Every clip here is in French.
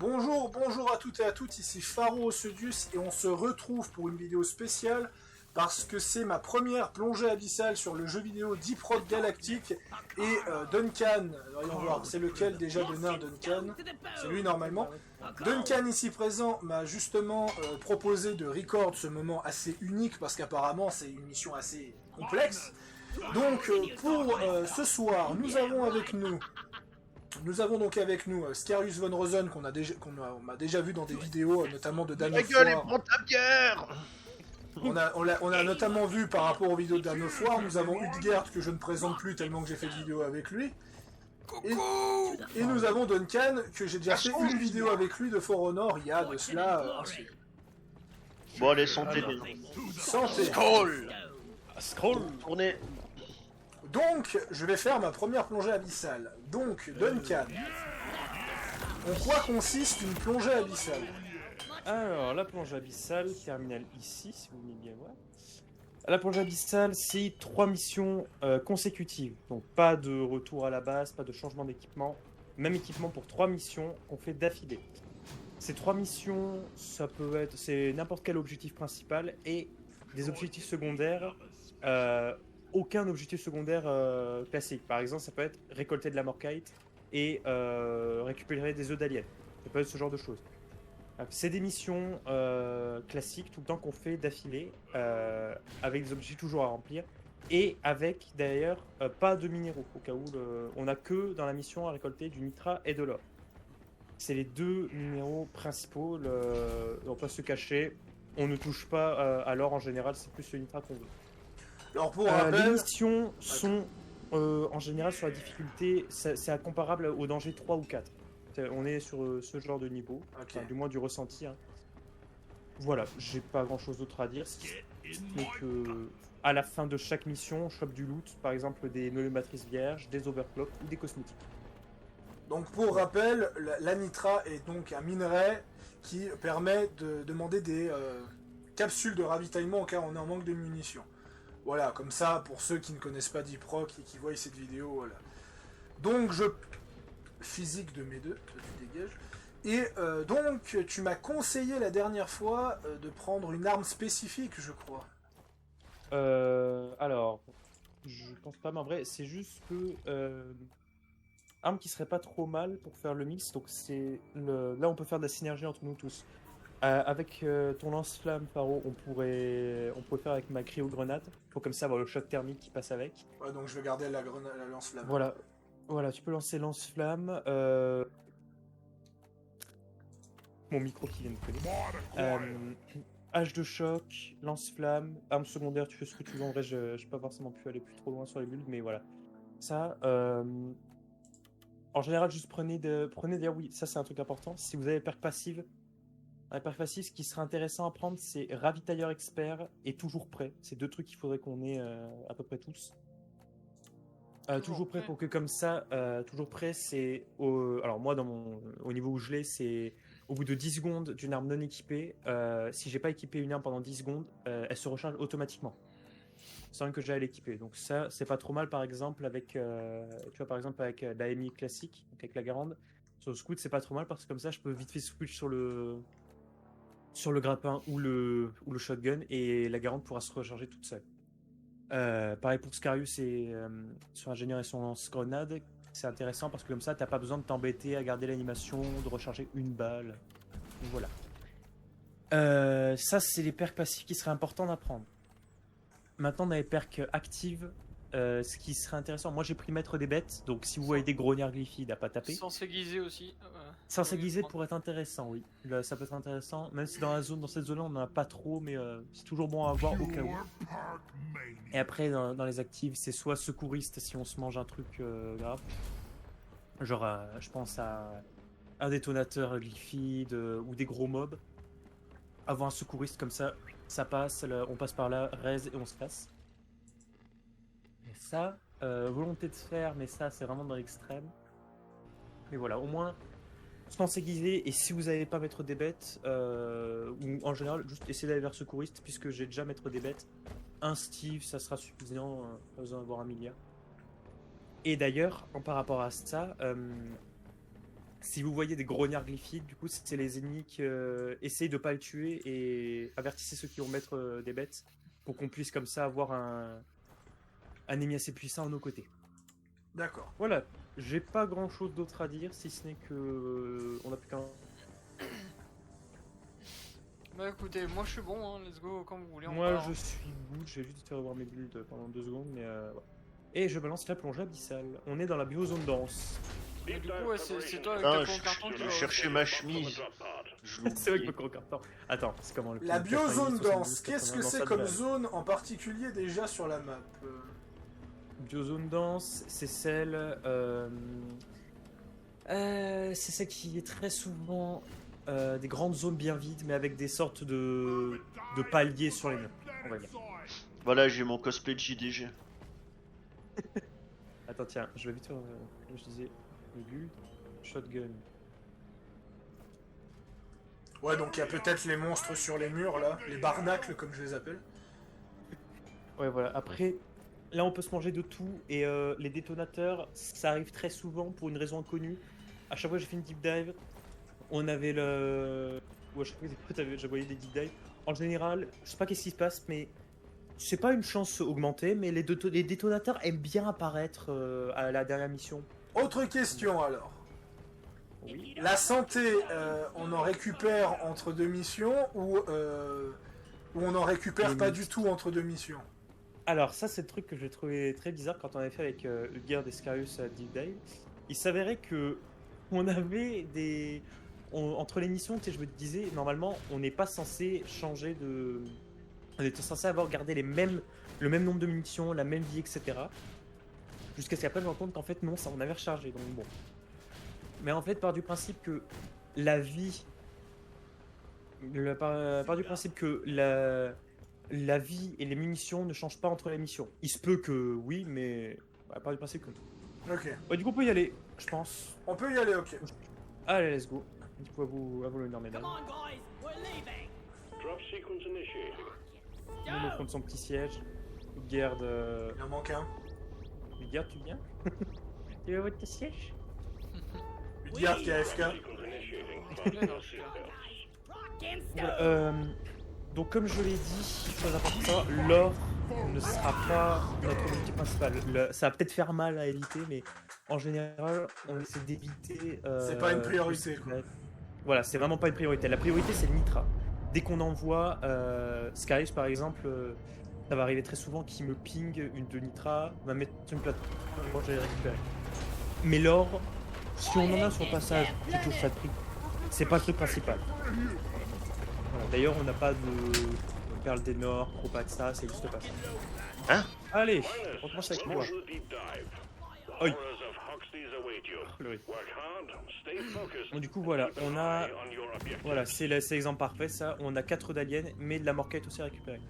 Bonjour à toutes et à tous, ici Pharo Sedius et on se retrouve pour une vidéo spéciale parce que c'est ma première plongée abyssale sur le jeu vidéo Deep Rock Galactic et Duncan, voyons voir, c'est lequel déjà de nain Duncan? C'est lui normalement. Duncan ici présent m'a justement proposé de record ce moment assez unique parce qu'apparemment c'est une mission assez complexe. Donc pour ce soir, nous avons donc avec nous Scarius von Rosen qu'on m'a déjà vu dans des vidéos, notamment de Dano gueule et Foire. prends ta bière. On a notamment vu par rapport aux vidéos de Dano Foire. Nous avons Hildegard que je ne présente plus tellement que j'ai fait de vidéos avec lui. Et nous avons Duncan que j'ai déjà fait une vidéo avec lui de For Honor il y a de cela un siècle. Bon allez, santé. Santé. Scroll. Tournez. Donc, je vais faire ma première plongée abyssale. Donc, Duncan, en quoi consiste une plongée abyssale? Alors, la plongée abyssale, terminale ici, si vous voulez bien voir. La plongée abyssale, c'est 3 missions consécutives. Donc, pas de retour à la base, pas de changement d'équipement. Même équipement pour 3 missions qu'on fait d'affilée. Ces 3 missions, c'est n'importe quel objectif principal et des objectifs secondaires. Aucun objectif secondaire classique. Par exemple, ça peut être récolter de la morkite et récupérer des œufs d'aliens. Ça peut être ce genre de choses. C'est des missions classiques tout le temps qu'on fait d'affilée, avec des objectifs toujours à remplir et avec d'ailleurs pas de minéraux au cas où on a que dans la mission à récolter du nitrat et de l'or. C'est les deux minéraux principaux. On peut se cacher. On ne touche pas à l'or en général, c'est plus le nitrat qu'on veut. Alors pour rappel, les missions sont en général sur la difficulté, c'est comparable au danger 3 ou 4. On est sur ce genre de niveau, okay. Enfin, du moins du ressenti. Hein. Voilà, j'ai pas grand chose d'autre à dire. Mais que à la fin de chaque mission, on chope du loot, par exemple des nœuds matrices vierges, des overclocks ou des cosmétiques. Donc pour rappel, la nitra est donc un minerai qui permet de demander des capsules de ravitaillement au cas où on est en manque de munitions. Voilà, comme ça, pour ceux qui ne connaissent pas Deep Rock et qui voient cette vidéo, voilà. Donc, physique de mes deux, toi tu dégages. Et donc, tu m'as conseillé la dernière fois de prendre une arme spécifique, je crois. Alors, je pense pas, mais en vrai, c'est juste que... arme qui serait pas trop mal pour faire le mix, donc c'est... Là, on peut faire de la synergie entre nous tous. Avec ton lance-flamme, Pharo, on pourrait faire avec ma cryo-grenade. Faut comme ça avoir le choc thermique qui passe avec. Ouais, donc je vais garder la lance-flamme. Voilà, tu peux lancer lance-flamme. Mon micro qui vient de coller. Hache de choc, lance-flamme, arme secondaire, tu fais ce que tu veux. En vrai, j'ai pas forcément pu aller plus trop loin sur les builds, mais voilà. Ça, en général, juste prenez oui, ça c'est un truc important. Si vous avez perk passive, ce qui serait intéressant à prendre, c'est ravitailleur expert et toujours prêt. C'est deux trucs qu'il faudrait qu'on ait à peu près tous. Toujours prêt pour que comme ça, toujours prêt, c'est... Alors moi, au niveau où je l'ai, c'est au bout de 10 secondes d'une arme non équipée. Si j'ai pas équipé une arme pendant 10 secondes, elle se recharge automatiquement. Sans que j'aille l'équiper. Donc ça, c'est pas trop mal par exemple avec... tu vois, par exemple avec l'AMI classique, donc avec la Garande. Sur le scout, c'est pas trop mal parce que comme ça, je peux vite fait switch sur le grappin ou le shotgun et la Garande pourra se recharger toute seule. Pareil pour Scarius et sur Ingénieur et son lance-grenade, c'est intéressant parce que comme ça, t'as pas besoin de t'embêter à garder l'animation, de recharger une balle. Donc voilà. Ça, c'est les perks passifs qui seraient importants d'apprendre. Maintenant, on a les perks actives. Ce qui serait intéressant, moi j'ai pris maître des bêtes, donc si vous voyez des grognards glyphides à pas taper. Sans s'aiguiser aussi. Sans s'aiguiser pourrait être intéressant, oui. Là, ça peut être intéressant, même si dans cette zone-là on n'en a pas trop, mais c'est toujours bon à avoir au cas où. Et après, dans les actives, c'est soit secouriste si on se mange un truc grave. Genre, je pense à un détonateur glyphide ou des gros mobs. Avoir un secouriste comme ça, ça passe, on passe par là, raise et on se casse. Et ça, volonté de faire, mais ça c'est vraiment dans l'extrême. Mais voilà, au moins, sans s'aiguiser, et si vous n'avez pas maître des bêtes, ou en général, juste essayez d'aller vers secouriste, puisque j'ai déjà maître des bêtes. Un Steve, ça sera suffisant, pas besoin d'avoir un milliard. Et d'ailleurs, par rapport à ça, Si vous voyez des grognards glyphiques, du coup, c'est les ennemis qui essayent de pas le tuer et avertissez ceux qui vont mettre des bêtes pour qu'on puisse comme ça avoir un ennemi assez puissant à nos côtés. D'accord. Voilà, j'ai pas grand chose d'autre à dire si ce n'est que on a plus qu'un. Bah écoutez, moi je suis bon, hein, let's go quand vous voulez. Moi je suis good, j'ai juste fait revoir mes builds pendant 2 secondes, mais ouais. Et je balance la plongée abyssale. On est dans la biozone dense. Mais du coup, ouais, c'est toi avec Ah, ta carton qui je va- cherchais ma chemise. Je l'ai C'est vrai que oublié. mon carton. Attends, c'est comment le La plus- biozone 90, dense, 72, qu'est-ce que 80, c'est ça comme devrait. zone en particulier déjà sur la map Biozone dense, c'est celle. C'est celle qui est très souvent des grandes zones bien vides, mais avec des sortes de paliers sur les murs, on va dire. Voilà, j'ai mon cosplay de JDG. Attends, tiens, je vais vite faire. Je disais, le build, shotgun. Ouais, donc il y a peut-être les monstres sur les murs là, les barnacles comme je les appelle. Ouais, voilà. Après, là, on peut se manger de tout. Et les détonateurs, ça arrive très souvent pour une raison inconnue. À chaque fois que j'ai fait une deep dive, on avait le. Ou à chaque fois que je voyais des deep dives. En général, je sais pas qu'est-ce qui se passe, mais c'est pas une chance augmentée. Mais les détonateurs aiment bien apparaître à la dernière mission. Autre question alors. Oui. La santé, on en récupère entre deux missions ou on en récupère pas du tout entre deux missions? Alors, ça, c'est le truc que j'ai trouvé très bizarre quand on avait fait avec le Gear d'Escarius à Deep Dive. Il s'avérait que on avait des. Entre les missions, tu sais, je me disais, normalement, on n'est pas censé changer de. On était censé avoir gardé le même nombre de munitions, la même vie, etc. Jusqu'à ce qu'après, je me rends compte qu'en fait, non, ça, on avait rechargé. Donc, bon. Mais en fait, part du principe que la vie. Part du principe que la vie et les munitions ne changent pas entre les missions. Il se peut que oui, mais part du principe que non. Ok. Ouais, du coup, on peut y aller, je pense. On peut y aller, ok. Allez, let's go. Du coup, à vous l'honneur, mesdames. Come on, guys, we're leaving. Drop sequence initiating. On au fond de son petit siège. Garde. Il en manque un. Garde, tu viens? Tu veux votre siège? Garde qui est AFK. Sequence initiating. Ouais, non, je suis là. Rock and stone. Voilà, donc, comme je l'ai dit, chose importante, l'or ne sera pas notre objectif principal. Ça va peut-être faire mal à éviter, mais en général, on essaie d'éviter. C'est pas une priorité, quoi. Voilà, c'est vraiment pas une priorité. La priorité, c'est le nitra. Dès qu'on envoie Skyris, par exemple, ça va arriver très souvent qu'il me ping une de nitra, va mettre sur une plateforme, moi je vais les récupérer. Mais l'or, si on en a sur le passage qui touche ça de prix, c'est pas le truc principal. Voilà. D'ailleurs, on n'a pas de perle des Nords, Cropat, ça n'existe pas. Hein? Allez, on commence avec moi. Launch the deep dive. The Oi. horrors of Hoxley's await you. Oui. Work hard, stay focused. Donc, du coup, voilà, Keep on an a. eye on your objective. Voilà, c'est l'exemple parfait, ça. On a 4 d'aliens, mais de la morquette aussi à récupérer.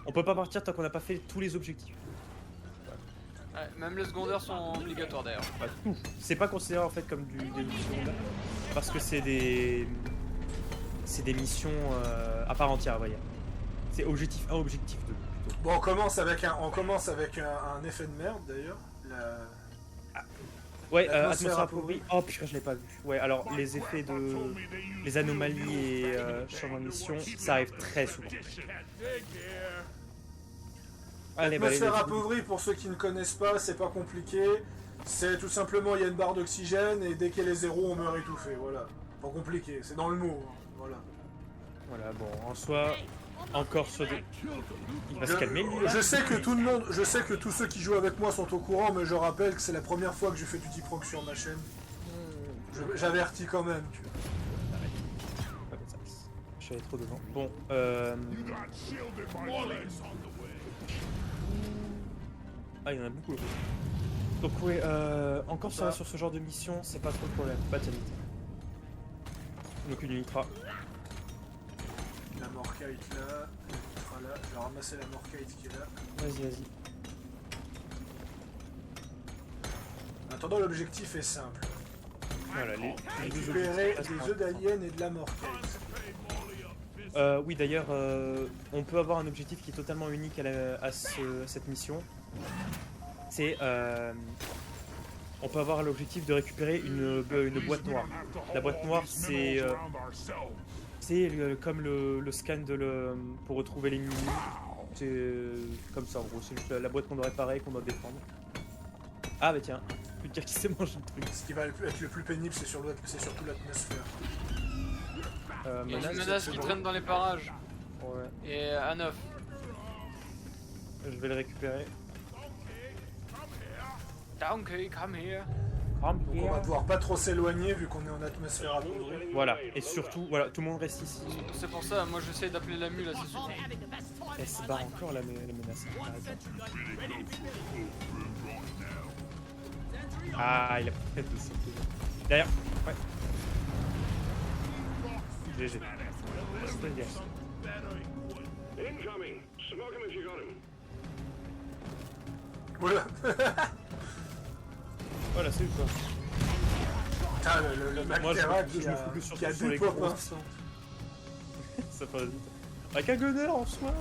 On peut pas partir tant qu'on n'a pas fait tous les objectifs. Ouais, même les secondaires sont obligatoires d'ailleurs. Pas tout. C'est pas considéré en fait comme des missions secondaires, parce que c'est des missions à part entière, on va dire. C'est objectif 1, objectif 2 plutôt. Bon, on commence avec un effet de merde d'ailleurs. Ouais, L'atmosphère atmosphère appauvrie. appauvrie. Oh putain, je l'ai pas vu. Ouais, alors les effets les anomalies et changements de mission, ça arrive très souvent. Allez, bah, allez, L'atmosphère let's go. appauvrie, pour ceux qui ne connaissent pas, c'est pas compliqué. C'est tout simplement, il y a une barre d'oxygène et dès qu'elle est zéro, on meurt étouffé. Voilà. Pas compliqué, c'est dans le mot. Hein. Voilà. Voilà, bon, en soi, encore sur des... Il va se calmer, lui, là. Je sais que tout le monde, je sais que tous ceux qui jouent avec moi sont au courant, mais je rappelle que c'est la première fois que je fais du deep rock sur ma chaîne. J'avertis quand même. Tu vois. Pas comme ça. Je suis allé trop devant. Bon, Ah, il y en a beaucoup. Là. Donc ouais, encore sur ce genre de mission, c'est pas trop le problème. Pas de sanité. Donc une nitra. La morkite là, le nitra là. Je vais ramasser la morkite qui est là. Vas-y, vas-y. En attendant, l'objectif est simple. Voilà, les deux Récupérer objectifs. des œufs d'alien et de la morkite. Oui, d'ailleurs, on peut avoir un objectif qui est totalement unique à cette mission. C'est on peut avoir l'objectif de récupérer une boîte noire. La boîte noire, c'est comme le scan pour retrouver l'ennemi. C'est comme ça en gros, c'est juste la boîte qu'on doit réparer, qu'on doit défendre. Ah bah tiens, plus de dire qui s'est mangé le truc. Ce qui va être le plus pénible, c'est surtout l'atmosphère. Il y a une Menace, menace qui traîne dans les parages. ouais, Et à 9. je vais le récupérer. Donkey, come here. Ramp Donc on here. va devoir pas trop s'éloigner vu qu'on est en atmosphère appauvrie. Voilà, et surtout, voilà, tout le monde reste ici. C'est pour ça, moi j'essaie d'appeler la mule à ce sujet. Elle se barre encore la menace. Ah, il a peut-être de sauter. Derrière, ouais. GG. C'est bien. Incoming. Smoke him if you got him. Voilà. Voilà, c'est quoi. Putain, le Moi, je Mactera me qui focus a surtout sur deux les pop grosses. instants. Ça passe vite. Avec un gunner en soi.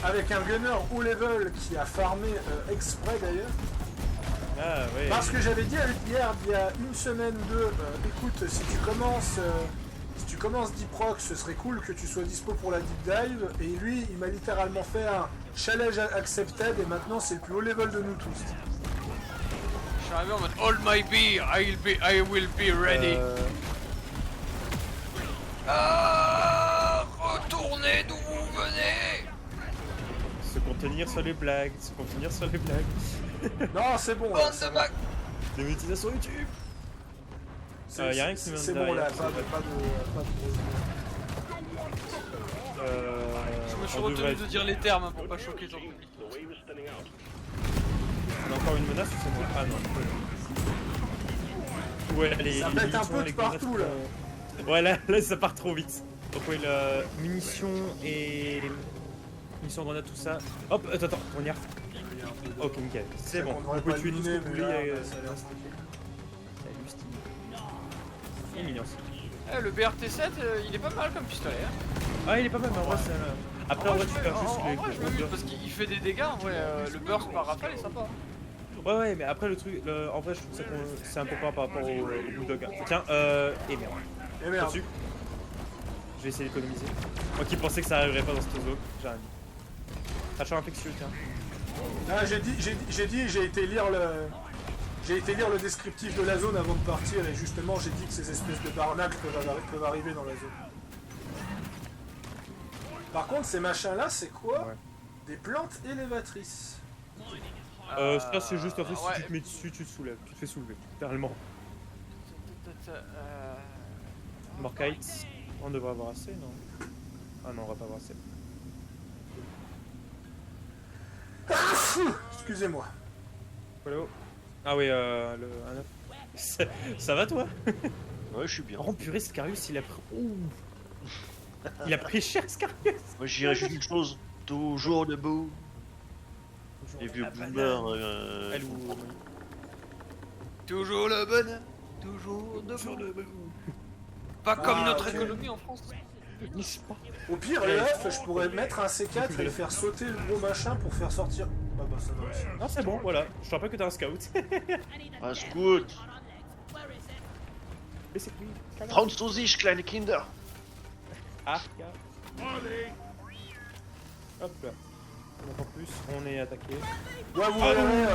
Avec un gunner haut level qui a farmé exprès d'ailleurs. Ah, ouais. Parce que j'avais dit à hier, il y a une semaine ou deux, écoute, si tu commences Deep Rock, ce serait cool que tu sois dispo pour la Deep Dive. Et lui, il m'a littéralement fait un challenge accepted et maintenant c'est le plus haut level de nous tous. Je suis arrivé en mode Hold my beer, I will be ready. Retournez d'où vous venez. Se contenir sur les blagues, se contenir sur les blagues. Non, c'est bon. Là, Bande ça de va. bacs. Des monétisations YouTube. Y a rien qui se met C'est bon là, derrière, pas de Je me suis on retenu devrait- de dire les termes pour pas choquer ton public. The wave is thinning out. On a encore une menace ou c'est moi? Ah non. Ouais, les Ça les pète un munitions, peu de les partout, grenades, Ouais, là ça part trop vite. Donc ouais, munitions et munitions, grenades, tout ça. Hop, attends, on y arrive. Ok, nickel. C'est bon. On devrait Vous pouvez pas tuer tout ce miner, que vous mais voulez. là, ça a l'air stylé. Salut, Steve. Il est mignon aussi. Eh, le BRT7, il est pas mal comme pistolet. Hein. Ah, il est pas mal, mais en vrai, c'est. Après, en vrai, tu perds juste les en vrai, je me gros mute parce qu'il fait des dégâts. En vrai, le burst par rafale est sympa. Ouais, mais après, le truc. En vrai, je trouve ça c'est un peu pas par rapport au Bulldog. Hein. Tiens, et merde. Et merde. Dessus. Je vais essayer d'économiser. Moi qui pensais que ça arriverait pas dans cette zone, j'ai rien dit. Achat infectieux, tiens. Ah, j'ai été lire le descriptif de la zone avant de partir et justement j'ai dit que ces espèces de barnacles peuvent arriver dans la zone. Par contre, ces machins-là, c'est quoi? Ouais. Des plantes élévatrices. Ça c'est juste en fait ouais. si tu te mets dessus, tu te soulèves, tu te fais soulever, littéralement. Morkite, on devrait avoir assez, non? Ah non, on va pas avoir assez. Excusez-moi. Voilà. Ah oui, le 1-9. Ça va toi? Ouais, je suis bien. Oh purée, Scarius il a pris. Ouh. Il a pris cher Scarius! Moi, je dirais juste une chose. Toujours debout. Les vieux Ah, boomers. banane. Elle ou. Toujours le bonheur, toujours debout. Pas comme notre ok. économie en France. N'est-ce pas? Au pire, le F, je pourrais mettre un C4 et faire sauter le gros machin pour faire sortir. Ah bah ça va aussi. Non, c'est bon, voilà. Je te rappelle que t'es un scout. Un scout. Mais c'est oui. Franz zu sich, kleine Kinder. Ah, regarde. Hop là. On entend plus, on est attaqué. Ouais,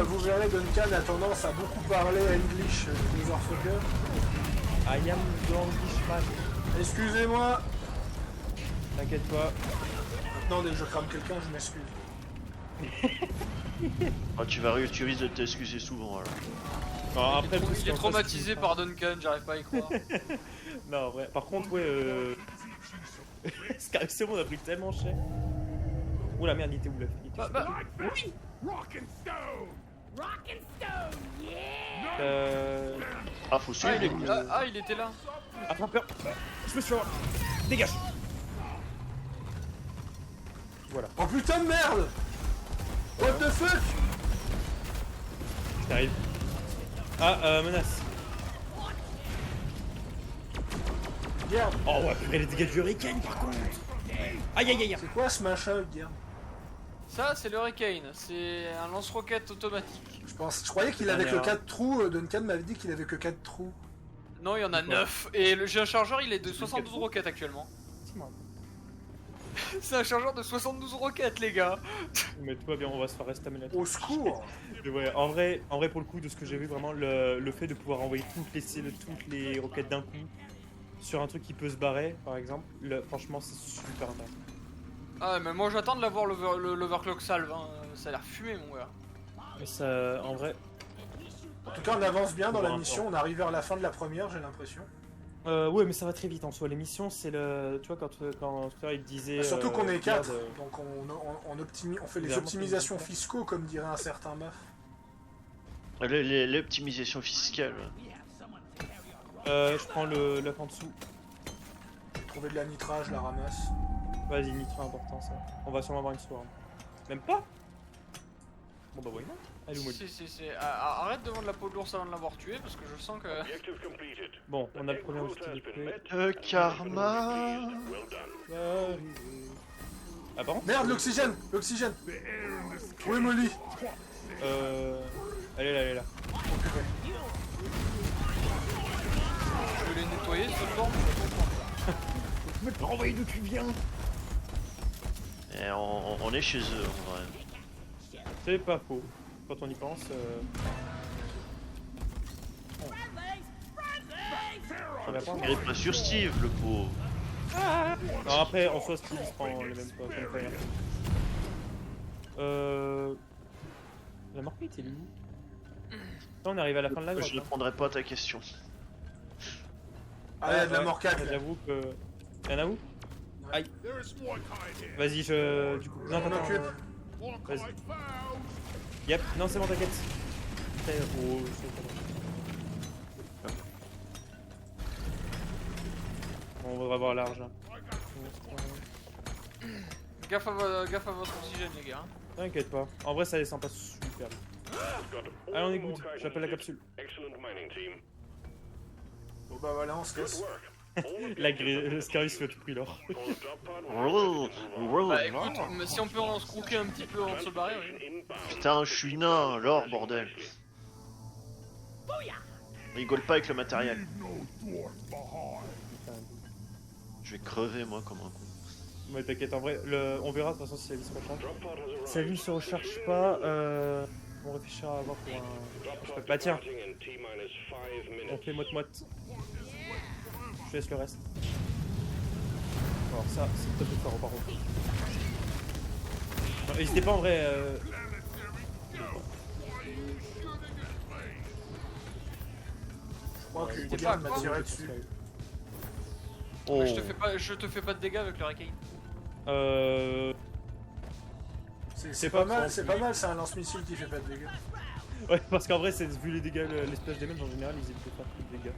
vous verrez, Duncan a tendance à beaucoup parler English, motherfucker. I am the Englishman. Excusez-moi. T'inquiète pas. Maintenant, dès que je crame quelqu'un, je m'excuse. Ah, tu risques de t'excuser souvent alors. Non, après, le truc, Il c'est est qu'en traumatisé fait, par Duncan, j'arrive pas à y croire. Non, en vrai. Par contre, ouais, c'est bon, on a pris tellement cher. Oula, merde, il était où là? Il était Bah, Rock and stone, yeah! Ah, faut suivre les coups. il était là. Attrapeur. Je me suis... Dégage. Voilà, Oh putain de merde! What the fuck? t'arrives. Ah, menace. Merde, Oh, ouais, purée, les dégâts du hurricane, par contre. Aïe, aïe, aïe. c'est quoi ce machin, Guerre? Ça, c'est le Hurricane. C'est un lance-roquette automatique. Je croyais qu'il avait que 4 trous. Duncan m'avait dit qu'il avait que 4 trous. Non, il y en a 9. Et j'ai un chargeur, il est de 72 roquettes actuellement. C'est un chargeur de 72 roquettes, les gars. Mais tout va bien, on va se faire restamer là. Au secours. Mais ouais, en vrai, pour le coup, de ce que j'ai vu, vraiment, le fait de pouvoir envoyer toutes les roquettes d'un coup sur un truc qui peut se barrer, par exemple, franchement, c'est super intéressant. Ah, mais moi j'attends de l'avoir l'overclock salve. Hein. Ça a l'air fumé, mon gars. Mais ça, en vrai. En tout cas, on avance bien dans la mission. On arrive vers la fin de la première, j'ai l'impression. Ouais, mais ça va très vite en soi. Les missions, c'est le. Tu vois, quand tout à l'heure il disait. Surtout qu'on est 4, regarde, donc on fait les optimisations fiscaux, comme dirait un certain Maf. L'optimisation fiscale. je prends le en dessous. J'ai trouvé de la nitra, je la ramasse. Vas-y, nitra important ça. On va sûrement avoir une swarm. Même pas. Bon bah why not. Allez, au Si. Arrête de vendre la peau de l'ours avant de l'avoir tué parce que je sens que. Objective completed. Bon, on a le premier objectif de tuer. Le karma. Well done. Ah pardon. Merde, l'oxygène. Où est Molly? Elle est là. Je vais les nettoyer ce temps. Mais renvoyer d'où tu viens. Et on est chez eux en vrai. C'est pas faux. Quand on y pense. Ça va pas. Il est pas sur Steve, le pauvre. Non, après, en soi, Steve il se prend les mêmes pas comme Fire. La morphée était où? Là, on arrive à la fin de la grotte. Je répondrai pas à ta question. Ah, il y a de la morcade. J'avoue que. Y'en a où? Aïe. There's more kind here. Vas-y, du coup. Non, On attends. occupe. More Vas-y. kind found. Yep, non, c'est bon, t'inquiète. Oh, c'est pas bon. Bon, on va voir large. Gaffe à votre oxygène, les gars. T'inquiète pas. En vrai, ça descend pas super vite. Got Allez, on est all good. kinds J'appelle la of capsule. Excellent mining team. Bon bah voilà, on se Good laisse. work. All La grille, le Scarus fait tout pris l'or. on the drop pod. Bah écoute, mais si on peut en se croquer un petit peu avant de se barrer, oui. Inbound. Putain, je suis nain, l'or, bordel. Rigole pas avec le matériel. Je vais crever moi comme un con. Ouais, t'inquiète, en vrai, on verra de toute façon si la vie se recharge. Drop pod has arrived. Si la vie ne se recharge pas, on réfléchira à voir pour un. Drop pod Bah tiens, departing in T-minus 5 on minutes. fait moite-moite. Je laisse le reste. Alors ça, c'est peut-être le faire par contre. N'hésitez pas en vrai. Je crois que T'es Diane pas m'a à tiré dessus. Oh. Mais je te fais pas de dégâts avec le Hurricane. C'est C'est pas pas mal, trop. c'est pas mal, c'est un lance-missile qui fait pas de dégâts. Ouais, parce qu'en vrai, vu les dégâts, les splash damage en général, ils évitent de faire plus de dégâts.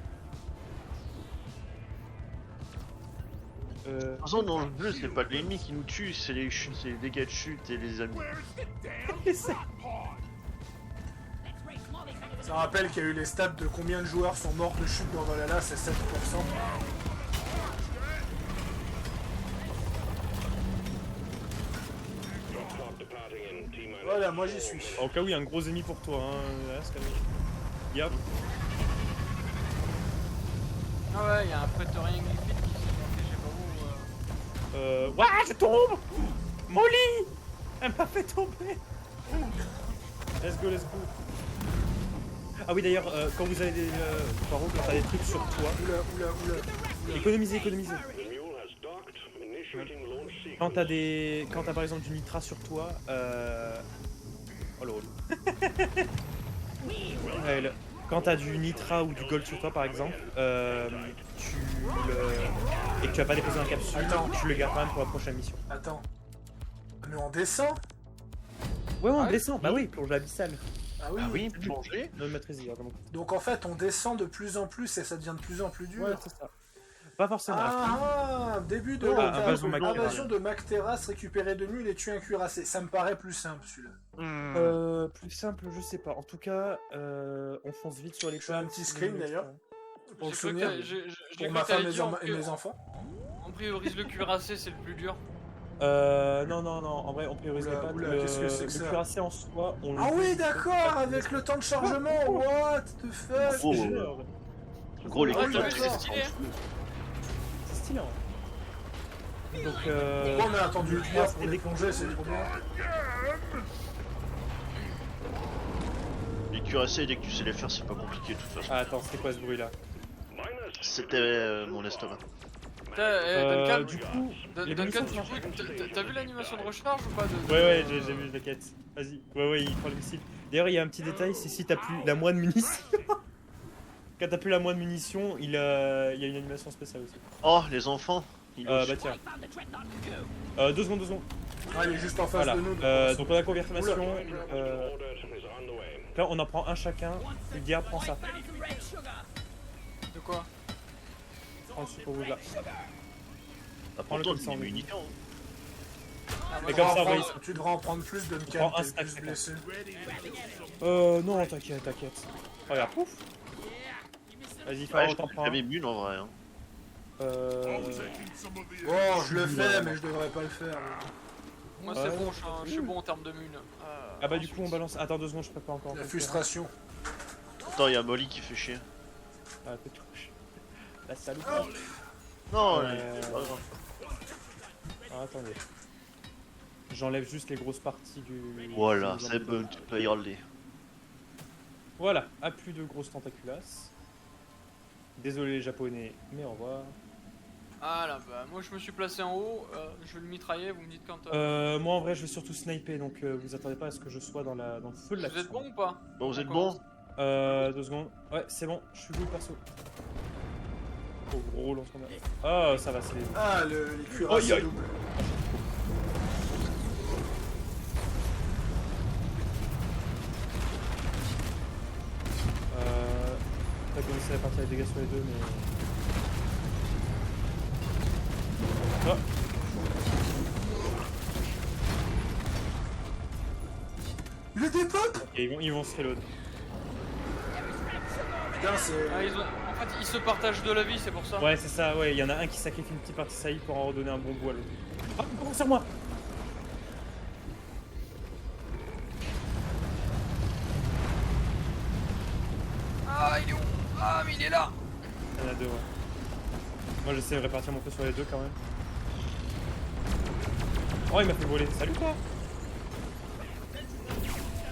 De toute façon, dans le jeu, c'est pas l'ennemi qui nous tue, c'est les dégâts de chute et les amis. Ça rappelle qu'il y a eu les stats de combien de joueurs sont morts de chute dans Valhalla, c'est 7%. Drop pod departing in T-minus. Voilà, moi j'y suis. Au cas où, il y a un gros ennemi pour toi, hein. Là, c'est quand même. Yep. Ah ouais, y'a un prétorien Griffith qui s'est planté, je sais pas où. Ouah, je tombe! Molly! Elle m'a fait tomber! Let's go, let's go. Ah oui, d'ailleurs, quand vous avez des. Par contre, quand t'as des trucs sur toi, Oula. économisez. The mule has docked. Initiating launch sequence. Quand t'as par exemple du nitra sur toi, oh lol. Ouais, quand t'as du nitra ou du gold sur toi par exemple, et que tu vas pas déposer en capsule, Attends. tu le gardes quand même pour la prochaine mission. Attends. Mais on descend? Ouais, on Ah ouais descend. Bah oui, plonge abyssale. Ah oui. Ah oui, plonger. Non, maîtrise, regarde. Donc en fait, on descend de plus en plus et ça devient de plus en plus dur. Ouais, c'est ça. Pas forcément. Début de invasion Macteras. invasion de Macteras, récupérer de nul et tuer un cuirassé. Ça me paraît plus simple celui-là. Plus simple, je sais pas. En tout cas, on fonce vite sur les Je fais un petit screen, d'ailleurs. Pour le J'ai cru que souvenir, j'ai pour cru ma que t'allais femme dire et mes enfants. on priorise le cuirassé, c'est le plus dur. Non, en vrai, on prioriserait pas. Qu'est-ce que c'est que ça? Le cuirassé en soi, on Ah le oui, fait d'accord, avec le temps de chargement, what the fuck? Gros, C'est génial, en vrai. gros les Ah, culottes, d'accord. c'est stylé. C'est stylé, en vrai. Donc, Pourquoi on a attendu le client pour les congés, c'est trop bien. Les cuirassés, dès que tu sais les faire, c'est pas compliqué de toute façon. Ah, attends, c'était quoi ce bruit-là? C'était mon estomac. Duncan, Du coup, les Duncan, munitions, du ça coup, marche. t'as vu l'animation de recharge ou pas de... Ouais, j'ai vu la quête. Vas-y. Ouais, il prend le missile. D'ailleurs, il y a un petit détail, c'est si t'as plus la moindre munition. Quand t'as plus la moindre munition, il y a une animation spéciale aussi. Oh, les enfants. Ils Bah tiens. 2 secondes. Ah, il est juste en face Voilà. de nous. Donc on a confirmation. Order is on the way. Là, on en prend un chacun. Le gars prend ça. De quoi? Prends le super rouge là. Ah, Prends-le pourtant, comme ça, des on est munitions. Et comme ça, ouais, Tu devrais en prendre plus, Duncan, prends un t'es stack, plus chacun. blessé. Non, t'inquiète. Regarde, pouf. Vas-y, Ouais, Faro, t'en prends un. j'avais mune en vrai. Hein. Oh, je le fais, mais je devrais pas le faire. Moi c'est bon, je suis bon en termes de mune. Ah bah du coup on balance. Attends 2 secondes, je prépare encore. La frustration. Attends, il y a Molly qui fait chier. Ah, t'es touche. La salope. Non, c'est pas grave. Ah, attendez. J'enlève juste les grosses parties du... voilà, du- c'est bon, tu peux y aller. Voilà, à plus de grosses tentaculas. Désolé les japonais, mais au revoir. Ah là, bah moi je me suis placé en haut, je vais le mitrailler, vous me dites quand... Moi en vrai je vais surtout sniper, donc vous attendez pas à ce que je sois dans le feu de vous l'action. êtes bon ou pas? Bon, vous êtes On bon? 2 secondes. Ouais, c'est bon, je suis good perso. Oh, gros lancement. Oh, ça va, c'est les... Ah, les cuirassés Aïe, aïe. doubles. T'as commencé à partir des dégâts sur les deux, mais... Oh. Il est des pop. Ok, ils vont se reload. Putain, c'est... Ah, en fait ils se partagent de la vie, c'est pour ça. Ouais, c'est ça, ouais, il y en a un qui sacrifie une petite partie de sa vie pour en redonner un bon bout à l'autre. Ah, comment sur moi? Ah il est où? Ah mais il est là. Il y en a 2, ouais. Moi j'essaie de répartir mon feu sur les deux quand même. Oh, il m'a fait voler. Salut toi.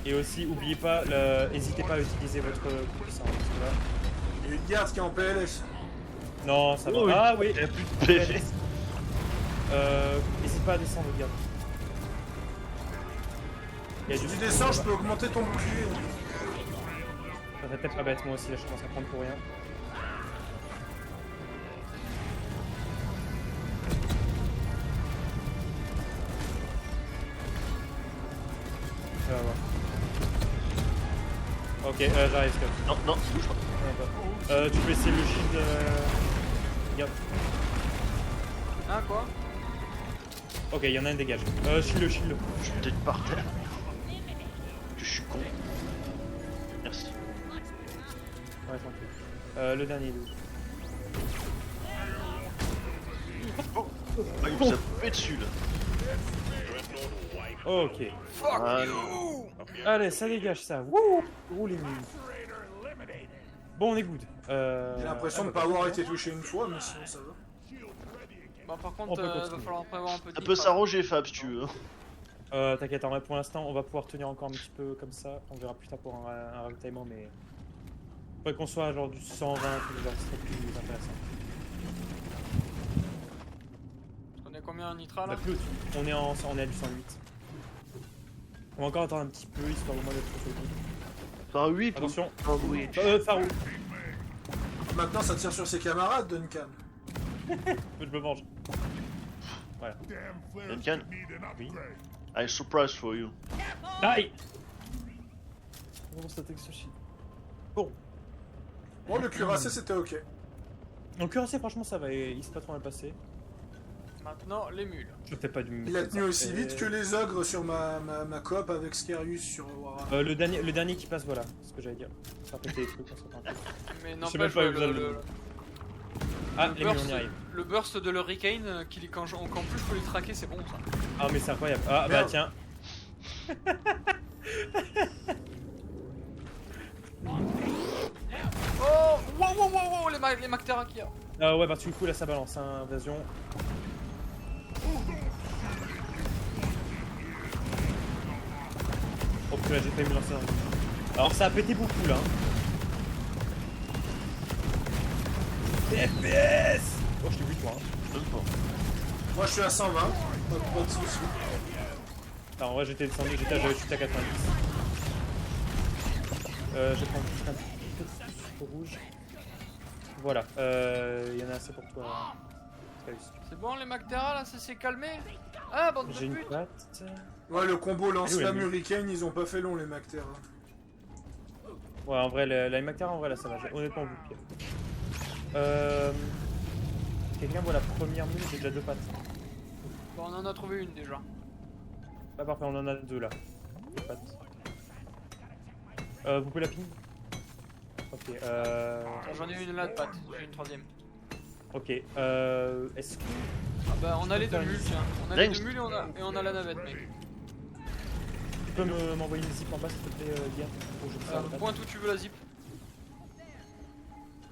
Et aussi, oubliez pas, n'hésitez pas à utiliser votre coup puissant. Parce que là... Il y a une garde qui est en PLS. Non, ça va. Oh, Ah oui. Il y a plus de PV. N'hésite pas à descendre, regarde. Il y a Si du... tu descends, je peux augmenter ton bouclier. Ça fait peut-être pas bête, moi aussi, là je commence à prendre pour rien. Ça va voir. Ok, j'arrive, Scott. Non, non, bouge pas. Tu peux essayer le shield. Regarde. Ah quoi? Ok, il y en a un dégage. Shield. Je suis peut-être par terre. Que je suis con. Merci. Ouais, tranquille. Le dernier, il est où? Ah, il vous a poupé dessus là. Ok. Fuck Ah, you! Allez, ça dégage ça. Wouh! Roulez Bon, on est good. J'ai l'impression de pas avoir été touché une fois, mais sinon ça va. Bah par On contre, peut va continuer. falloir prévoir un peu de Ça peut s'arranger, Fab, si tu veux. T'inquiète, en vrai, pour l'instant, on va pouvoir tenir encore un petit peu comme ça. On verra plus tard pour un ravitaillement, mais... Faudrait qu'on soit genre du 120, tout genre, ce serait plus intéressant. On est combien en nitra On là? a plus au-dessus. On est à du 108. On va encore attendre un petit peu, histoire au moins d'être sur le coup. Par 8 Attention. Par 8. Farou. Maintenant, ça tire sur ses camarades, Duncan. Je me venge. Voilà. Duncan, Oui. I have a surprise for you. Aïe! On va stater ce shit. Bon. Bon, le cuirassé, c'était ok. Donc, cuirassé, franchement, ça va. Il s'est pas trop mal passé. Maintenant, les mules. Je fais pas du... Il a tenu aussi vite que les ogres sur ma coop avec Scarius sur Warhammer. le dernier qui passe, voilà. C'est ce que j'allais dire. Ça peut être des trucs, on s'attend un peu. Mais sais même n'empêche, pas ouais, où vous allez. Ah, Le les millions, on y burst, arrive. le burst de l'Hurricane, qu'en plus je peux les traquer, c'est bon ça. Ah, mais c'est incroyable. Ah, bah Merde. tiens. Oh, wow, les Mactera qu'il y a. Ah, ouais, bah du coup, là, ça balance, hein, invasion. Oh, purée, j'ai pas eu me lancer. Alors, ça a pété beaucoup, là. FPS. Oh, je t'ai vu, toi. Hein. Même pas. Moi je suis à 120, pas de soucis. Alors, en vrai, j'étais descendu, j'avais chuté à 90. Je vais prendre juste un petit peu rouge. Voilà, il y en a assez pour toi. C'est bon les Mactera là, ça s'est calmé. Ah bande de J'ai une pute. patte. Ouais, le combo lance-flamme oui. Hurricane, ils ont pas fait long les Mactera. Ouais, en vrai, la Mactera, en vrai, là, ça va. J'ai honnêtement vu pire. Quelqu'un voit la première mule, j'ai déjà 2 pattes. Bon, on en a trouvé une déjà. Pas parfait, on en a 2 là. 2 pattes. Vous pouvez la ping? Ok, J'en ai une là de patte, j'ai une troisième. ok, est-ce que... Ah bah on a les 2 mules tiens. On a les 2 mules et on a la navette mec. Tu peux m'envoyer une zip en bas s'il te plaît, Guillaume, pour que je fasse la patte. Pointe où tu veux la zip.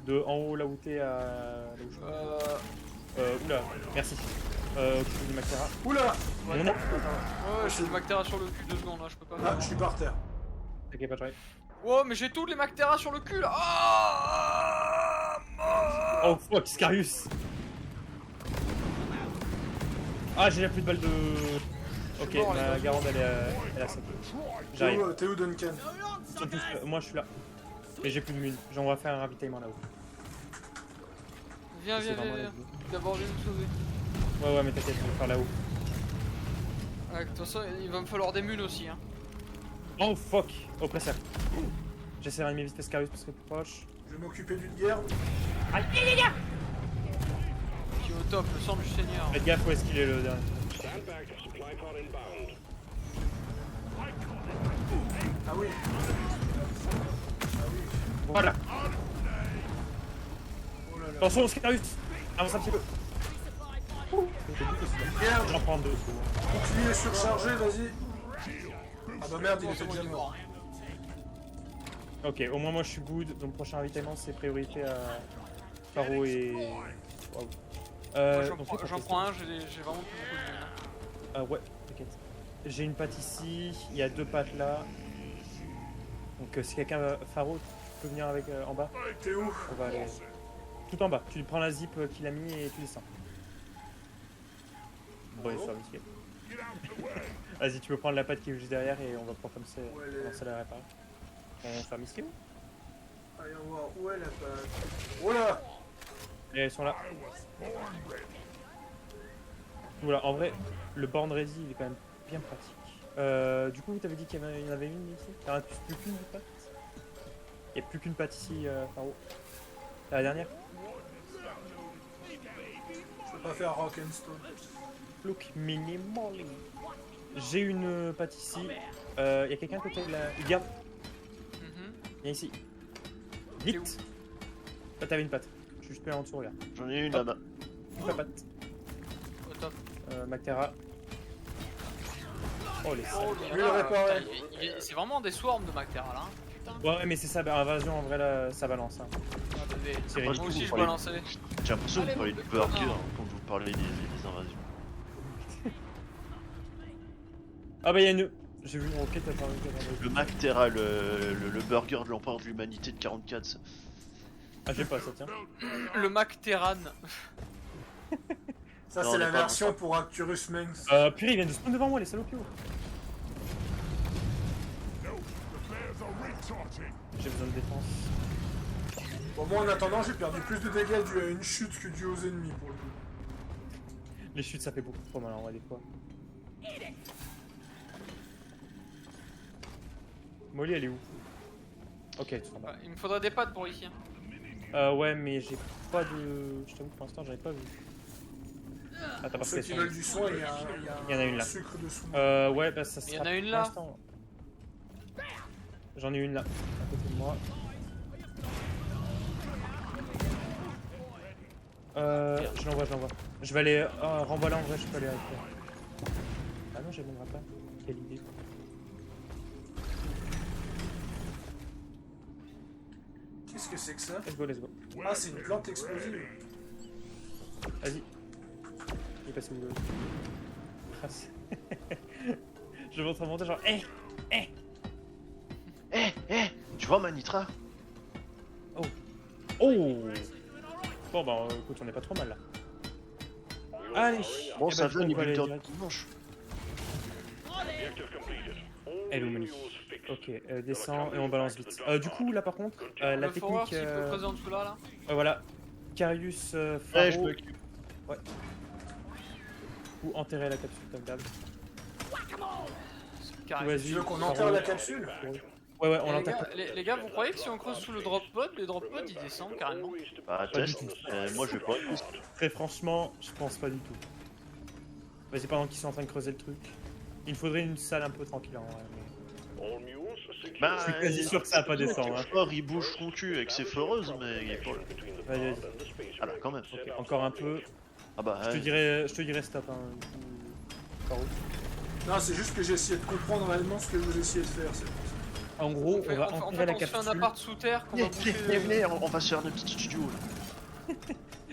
De en haut là où t'es à... là où je... oula, merci. Occupé du Mactera. Oula! On a... Ouais, j'ai des Mactera sur le cul 2 secondes là, je peux pas Ah, faire. je suis par terre. Ok, pas de travail. Wow, mais j'ai tous les Mactera sur le cul là. Oh fuck, Scarius. Ah, j'ai la plus de balles de... Ok, mort, ma les garande elle est à sec. J'arrive. T'es où Duncan? Moi je suis là. Et j'ai plus de mule. Genre, on va faire un ravitaillement là-haut. Viens, C'est vraiment viens. la- D'abord viens nous sauver. Ouais, mais t'inquiète, je vais le faire là-haut. Ouais, de toute façon, il va me falloir des mules aussi hein. Oh fuck, oppresseur. J'essaie d'animer vite Scarius parce que plus proche. Je vais m'occuper d'une guerre. Qui est au top, le sang du Seigneur. Faites gaffe où est-ce qu'il est le dernier. Stand back. Supply pod inbound. Ah oui. Voilà. Oh là là. Attention, Scarius. Avance un petit peu. Merde, J'en prends 2. bouclier surchargé, vas-y. Ah bah merde, il était déjà mort. Ok, au moins moi je suis good. Donc prochain ravitaillement c'est priorité à Faro et... Waouh. Moi, donc, c'est j'en pour prends un, j'ai vraiment plus beaucoup de mules. Hein. Ouais, t'inquiète. J'ai une patte ici, il y a 2 pattes là. Donc si quelqu'un va... Faro, tu peux venir avec en bas. T'es où? On va aller... Tout en bas. Tu prends la zip qu'il a mis et tu descends. Bon, il est risqué. Vas-y, tu peux prendre la patte qui est juste derrière et on va prendre comme ça, commencer à la réparer. On fait un miskin. Allez, on va voir où est la patte. Oh là! Et elles sont là. Voilà, en vrai, le born ready il est quand même bien pratique. Du coup, t'avais dit qu'il y en avait une ici? T'en as plus qu'une patte? Il n'y a plus qu'une patte ici, Faro. La dernière? Je peux pas faire rock and stone. Look minimal. J'ai une patte ici. Il y a quelqu'un à côté de la... Garde. Viens ici. T'es où? Vite. Là, t'avais une patte. Je suis juste plus en dessous, regarde. J'en ai une Hop. là-bas. La patte. Au top. Mactera. Oh les salauds. Il y en Je vais a, le réparer. putain, c'est vraiment des swarms de Mactera là. Hein. Putain. Ouais, mais c'est ça, bah, invasion en vrai là, ça balance. Hein. Ah, bébé. C'est Moi ridicule. aussi je Allez. balançais. J'ai l'impression que Allez, vous parlez mon de petit burger connard. quand vous parlez des invasions. Ah bah y'a une... J'ai vu une roquette apparue. Le Mactera, le burger de l'empereur de l'humanité de 44. Ça. Ah j'ai pas ça, tiens. Le Macteran. Ça, Non, c'est on la est pas version dans ça. pour Arcturus Mengs. Purée, ils viennent de spawn devant moi les salopio. J'ai besoin de défense. Bon, moi, en attendant, j'ai perdu plus de dégâts dû à une chute que dû aux ennemis, pour le coup. Les chutes ça fait beaucoup trop mal en vrai des fois. Molly elle est où? Ok, tout en bas. Il me faudrait des pattes pour ici. Hein. Ouais mais j'ai pas de... Je t'avoue que pour l'instant j'avais pas vu. Ah t'as pas Pour ceux fait qui ça. veulent du soin, il Il y en a une un là. sucre dessous. Ouais bah ça Il y sera en a une pour là. l'instant. J'en ai une là, à côté de moi. Je l'envoie. Je vais aller... renvoie là en vrai, je peux aller récupérer. Ah non, j'amènerai pas. Quelle idée. Qu'est-ce que c'est que ça? Let's go. Ah, c'est une plante explosive. Vas-y. Il est passé où le... Ah, je montre en montage genre... Tu vois ma nitra? Oh. Bon bah écoute, on est pas trop mal là. Allez. Bon, Eh ça ben, vient on les va aller buteurs direct. du dimanche. Elle est où, Manu? Ok, descend et on balance vite. Du coup, là par contre, la Le foreur, technique... s'il peut creuser en dessous là. voilà. Carius, Ouais, je Pharo... me... Ouais. Ou enterrer la capsule comme d'hab. Carré. Tu veux qu'on enterre la capsule? Ouais, on Et l'enterre. les gars, vous croyez que si on creuse sous le drop pod, les drop pods ils descendent carrément? Bah, test. Moi, je vais pas. Très franchement, je pense pas du tout. Vas-y, pendant qu'ils sont en train de creuser le truc. Il faudrait une salle un peu tranquille en vrai. Bah, Je suis quasi sûr que ça va pas descendre. Hein. Fort, il bouge son cul avec ses foreuses, mais il est pas là. Vas-y. Ah bah, quand même. Ok, encore un peu. Ah bah, Je te dirais stop. Hein. Pharo. Non, c'est juste que j'ai essayé de comprendre réellement ce que vous essayez de faire. C'est pour ça. En gros, on va En enterrer fait, la on se fait un capsule. appart sous terre qu'on va bouffer. venez, on va se faire notre petit studio là.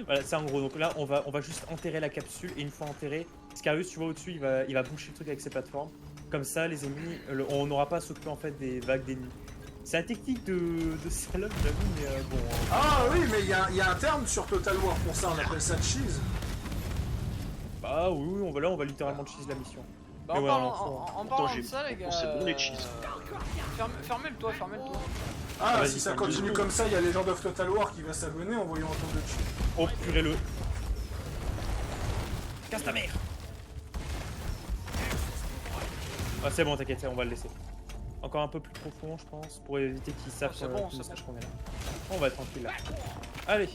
Voilà, c'est en gros. Donc là, on va juste enterrer la capsule et une fois enterré, Scarius, tu vois au-dessus, il va boucher le truc avec ses plateformes. Comme ça, les ennemis, on n'aura pas à s'occuper en fait des vagues d'ennemis. C'est la technique de salope, j'avoue, mais bon. Ah oui, mais il y a un terme sur Total War pour ça, on appelle ça cheese. Bah oui, on va littéralement cheese la mission. Bah, Mais en ouais, parlant, enfin, en parlant j'ai- de ça, les gars. c'est bon, les cheese. Fermez le toit. Ah, Vas-y, si ça ferme-le. continue comme ça, il y a Legend of Total War qui va s'abonner en voyant autant de cheese. Oh purée le. Casse ta mère. Ah c'est bon, t'inquiète, on va le laisser. Encore un peu plus profond, je pense, pour éviter qu'ils savent c'est bon, qu'ils c'est sachent qu'on est là. On va être tranquille là. Allez.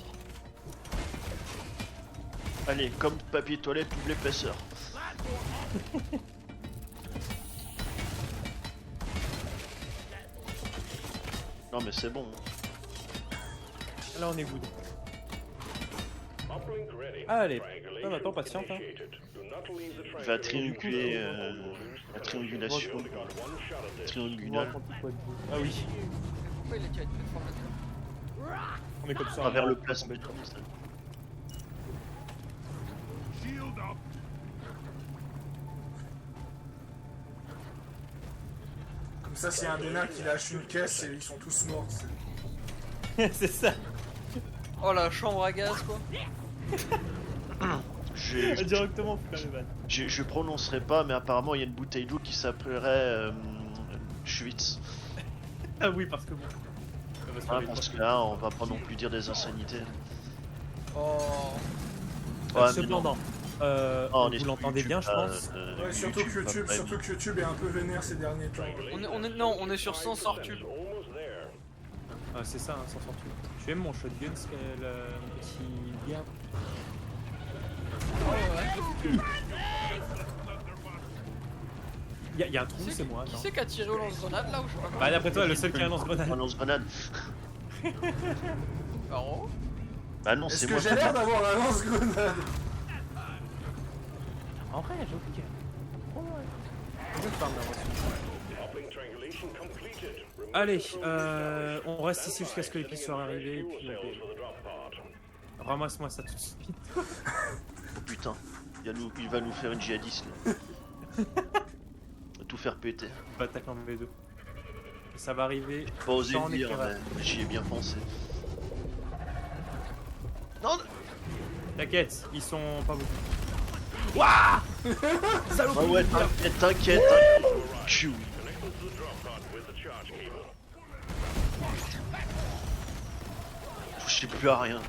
Allez, comme papier toilette, double l'épaisseur. Non mais c'est bon. Là on est good. Allez. Non, attends, patiente. Hein. Il va trianguler la triangulation. On Triangulal. raconte quoi de beau. Ah oui. Pourquoi il a tiré de plateforme là-dedans? On est comme ça. À travers on le va- plasma. Shield up. Comme ça, s'il y a un des nains qui lâche une caisse, et ils sont tous morts. C'est ça. Oh la chambre à gaz quoi. Directement on fait la vanne. Je prononcerai pas, mais apparemment il y a une bouteille d'eau qui s'appellerait Schwitz. Ah oui, parce que bon. Ça va se Ah, faire parce que là, on va pas non plus dire des insanités. Oh. Ouais, mais Cependant, Ah, on est vous sur l'entendez YouTube, bien, je pense. Ouais, surtout que YouTube est un peu vénère ces derniers temps. On est sur 100 sans recul. Ah, c'est ça, hein, sans sortir. Tu aimes mon shotgun, ce qu'elle petit bien. Y a un trou, c'est moi. Qui non c'est qui a tiré au lance-grenade là ou je sais pas quoi? Bah d'après toi, le seul qui a un lance-grenade. Un lance-grenade. Paro. Bah non, Est-ce c'est que moi j'ai qui l'air d'avoir un lance-grenade? En vrai, j'avoue que... Je vais farmer avant. Allez, on reste ici jusqu'à ce que l'épice soit arrivé, et puis ramasse-moi ça tout de suite. Putain, il va nous faire une djihadiste là. Il va tout faire péter. On va attaquer en V2. Et ça va arriver. Pas osé sans le dire, éclairage. mais j'y ai bien pensé. Non, T'inquiète, ils sont pas beaucoup. Wouah. ah ouais, t'inquiète. Chou. Touchez plus à rien.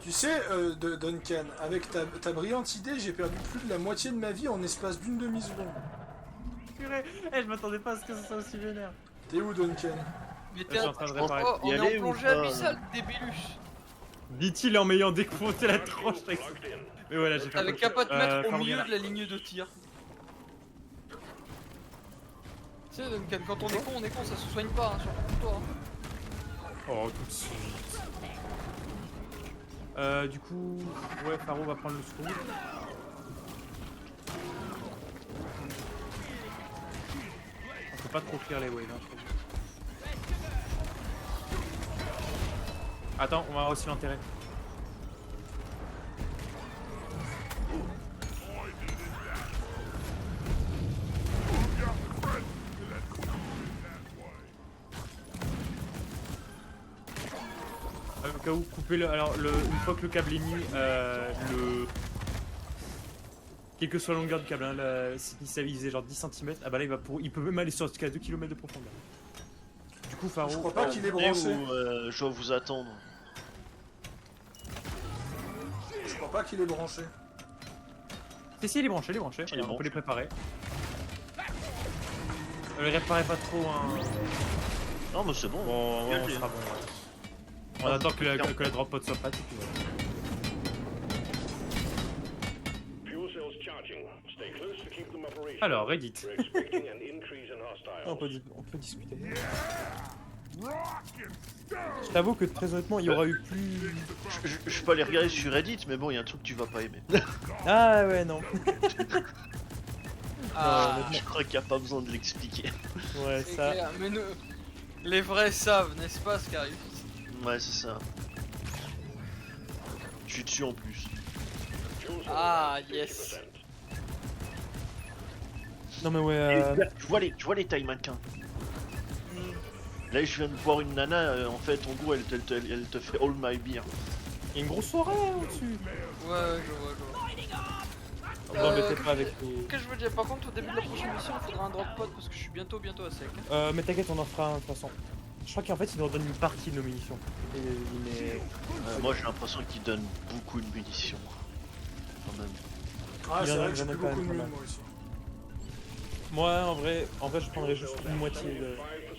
Tu sais, Duncan, avec ta brillante idée, j'ai perdu plus de la moitié de ma vie en espace d'une demi-seconde. Purée, je m'attendais pas à ce que ce soit aussi vénère. T'es où, Duncan? Mais Je suis en train de réparer. Oh, on Y est aller en ou plongée pas abyssale, débilus. Dit-il en m'ayant décompté la tronche. Mais voilà, j'ai fait. T'avais qu'à pas te mettre au Farmier, milieu là. de la ligne de tir. Tu sais, Duncan, quand on est con, ça se soigne pas, hein, surtout pour toi. Hein. Oh, tout de suite. Du coup, ouais, Faro va prendre le secours. On peut pas trop clear les waves, hein, je crois. Attends, on va aussi l'enterrer. Au cas où, coupez-le. Alors, une fois que le câble est mis, quelle que soit la longueur du câble, hein, s'il s'avisait genre 10 cm, ah bah là il peut même aller jusqu'à 2 km de profondeur. Du coup, Faro. Je crois pas qu'il est Venez branché. ou je dois vous attendre. Je crois pas qu'il est branché. Si, il est branché, Il est on peut branché. les préparer. Les réparez pas trop, hein. Non, mais c'est bon. Bon, ouais, on Ok. sera bon. Ouais. On attend que la drop pod soit prête. Et puis voilà. Fuel cells charging. Stay close to keep them operational. Alors, Reddit. We're expecting an increase in hostiles. On peut discuter. Je t'avoue que très honnêtement, il y aura eu plus. Je peux aller regarder sur Reddit, mais bon, il y a un truc que tu vas pas aimer. Ah ouais, non. Ah, Je crois qu'il n'y a pas besoin de l'expliquer. Ouais, c'est ça. clair. Mais nous, les vrais savent, n'est-ce pas, Scarius? Ouais, c'est ça. Je suis dessus en plus. Fuel cells Ah, at yes. 50%. Non, mais ouais. Tu vois les tailles mannequins. Là, je viens de voir une nana, en fait, en gros, elle te fait all my beer. Il y a une grosse soirée au-dessus. Ouais, je vois. Vous embêtez pas avec les. Qu'est-ce que je veux dire? Par contre, au début de la prochaine mission, il faudra un drop pod parce que je suis bientôt à sec. Mais t'inquiète, on en fera un de toute façon. Je crois qu'en fait, il nous redonne une partie de nos munitions. Moi, j'ai l'impression qu'il donne beaucoup de munitions. Quand même. Ah, Il y c'est en a vrai que j'ai quand plus même beaucoup de pas mine, mal. moi aussi. Moi, en vrai, je prendrais juste une moitié de. 5%.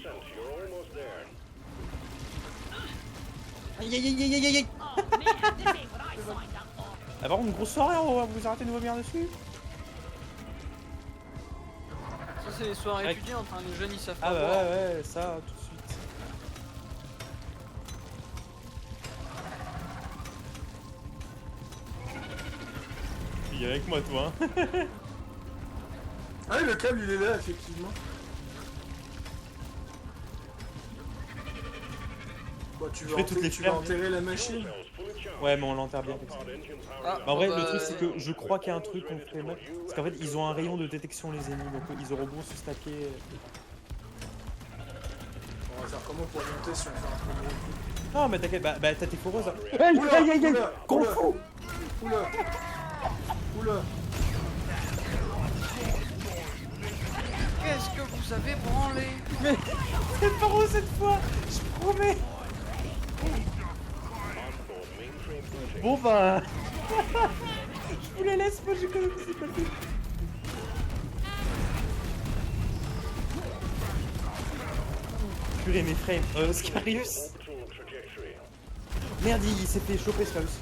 You're almost there. Aïe aïe aïe aïe aïe aïe. Ah, par contre, une grosse soirée, on va vous arrêter de vomir dessus. Ça, c'est les soirées Ouais. étudiantes, hein, les jeunes ils savent Ah pas bah boire. ouais, ça, tout de suite. Il est avec moi, toi, hein. Ah, le câble il est là, effectivement. Bah, tu Je fais toutes les tu vas fermes. enterrer la machine. Cells fully charged. Ouais, mais on l'enterre bien comme ça. Hard engine power. Ah, Bah, en vrai, bah, le truc, c'est que je crois qu'il y a un truc qu'on fait mal. Parce qu'en fait, ils ont un rayon de détection, les ennemis, donc ils auront beau se stacker. On va faire comment pour monter si on fait un peu de gros. Non, mais t'inquiète, bah t'as tes foreuses. Oula, Aïe aïe aïe, oula, Kung oula. Fu. Oula. Oula. Qu'est-ce que vous avez branlé? Mais c'est pas rose cette fois, je promets. Bon bah, je vous les laisse, moi je connais pas c'est pas tout. Purée mes frames, Scarius. Orbital trajectory. Merde, il s'est fait choper Scarius.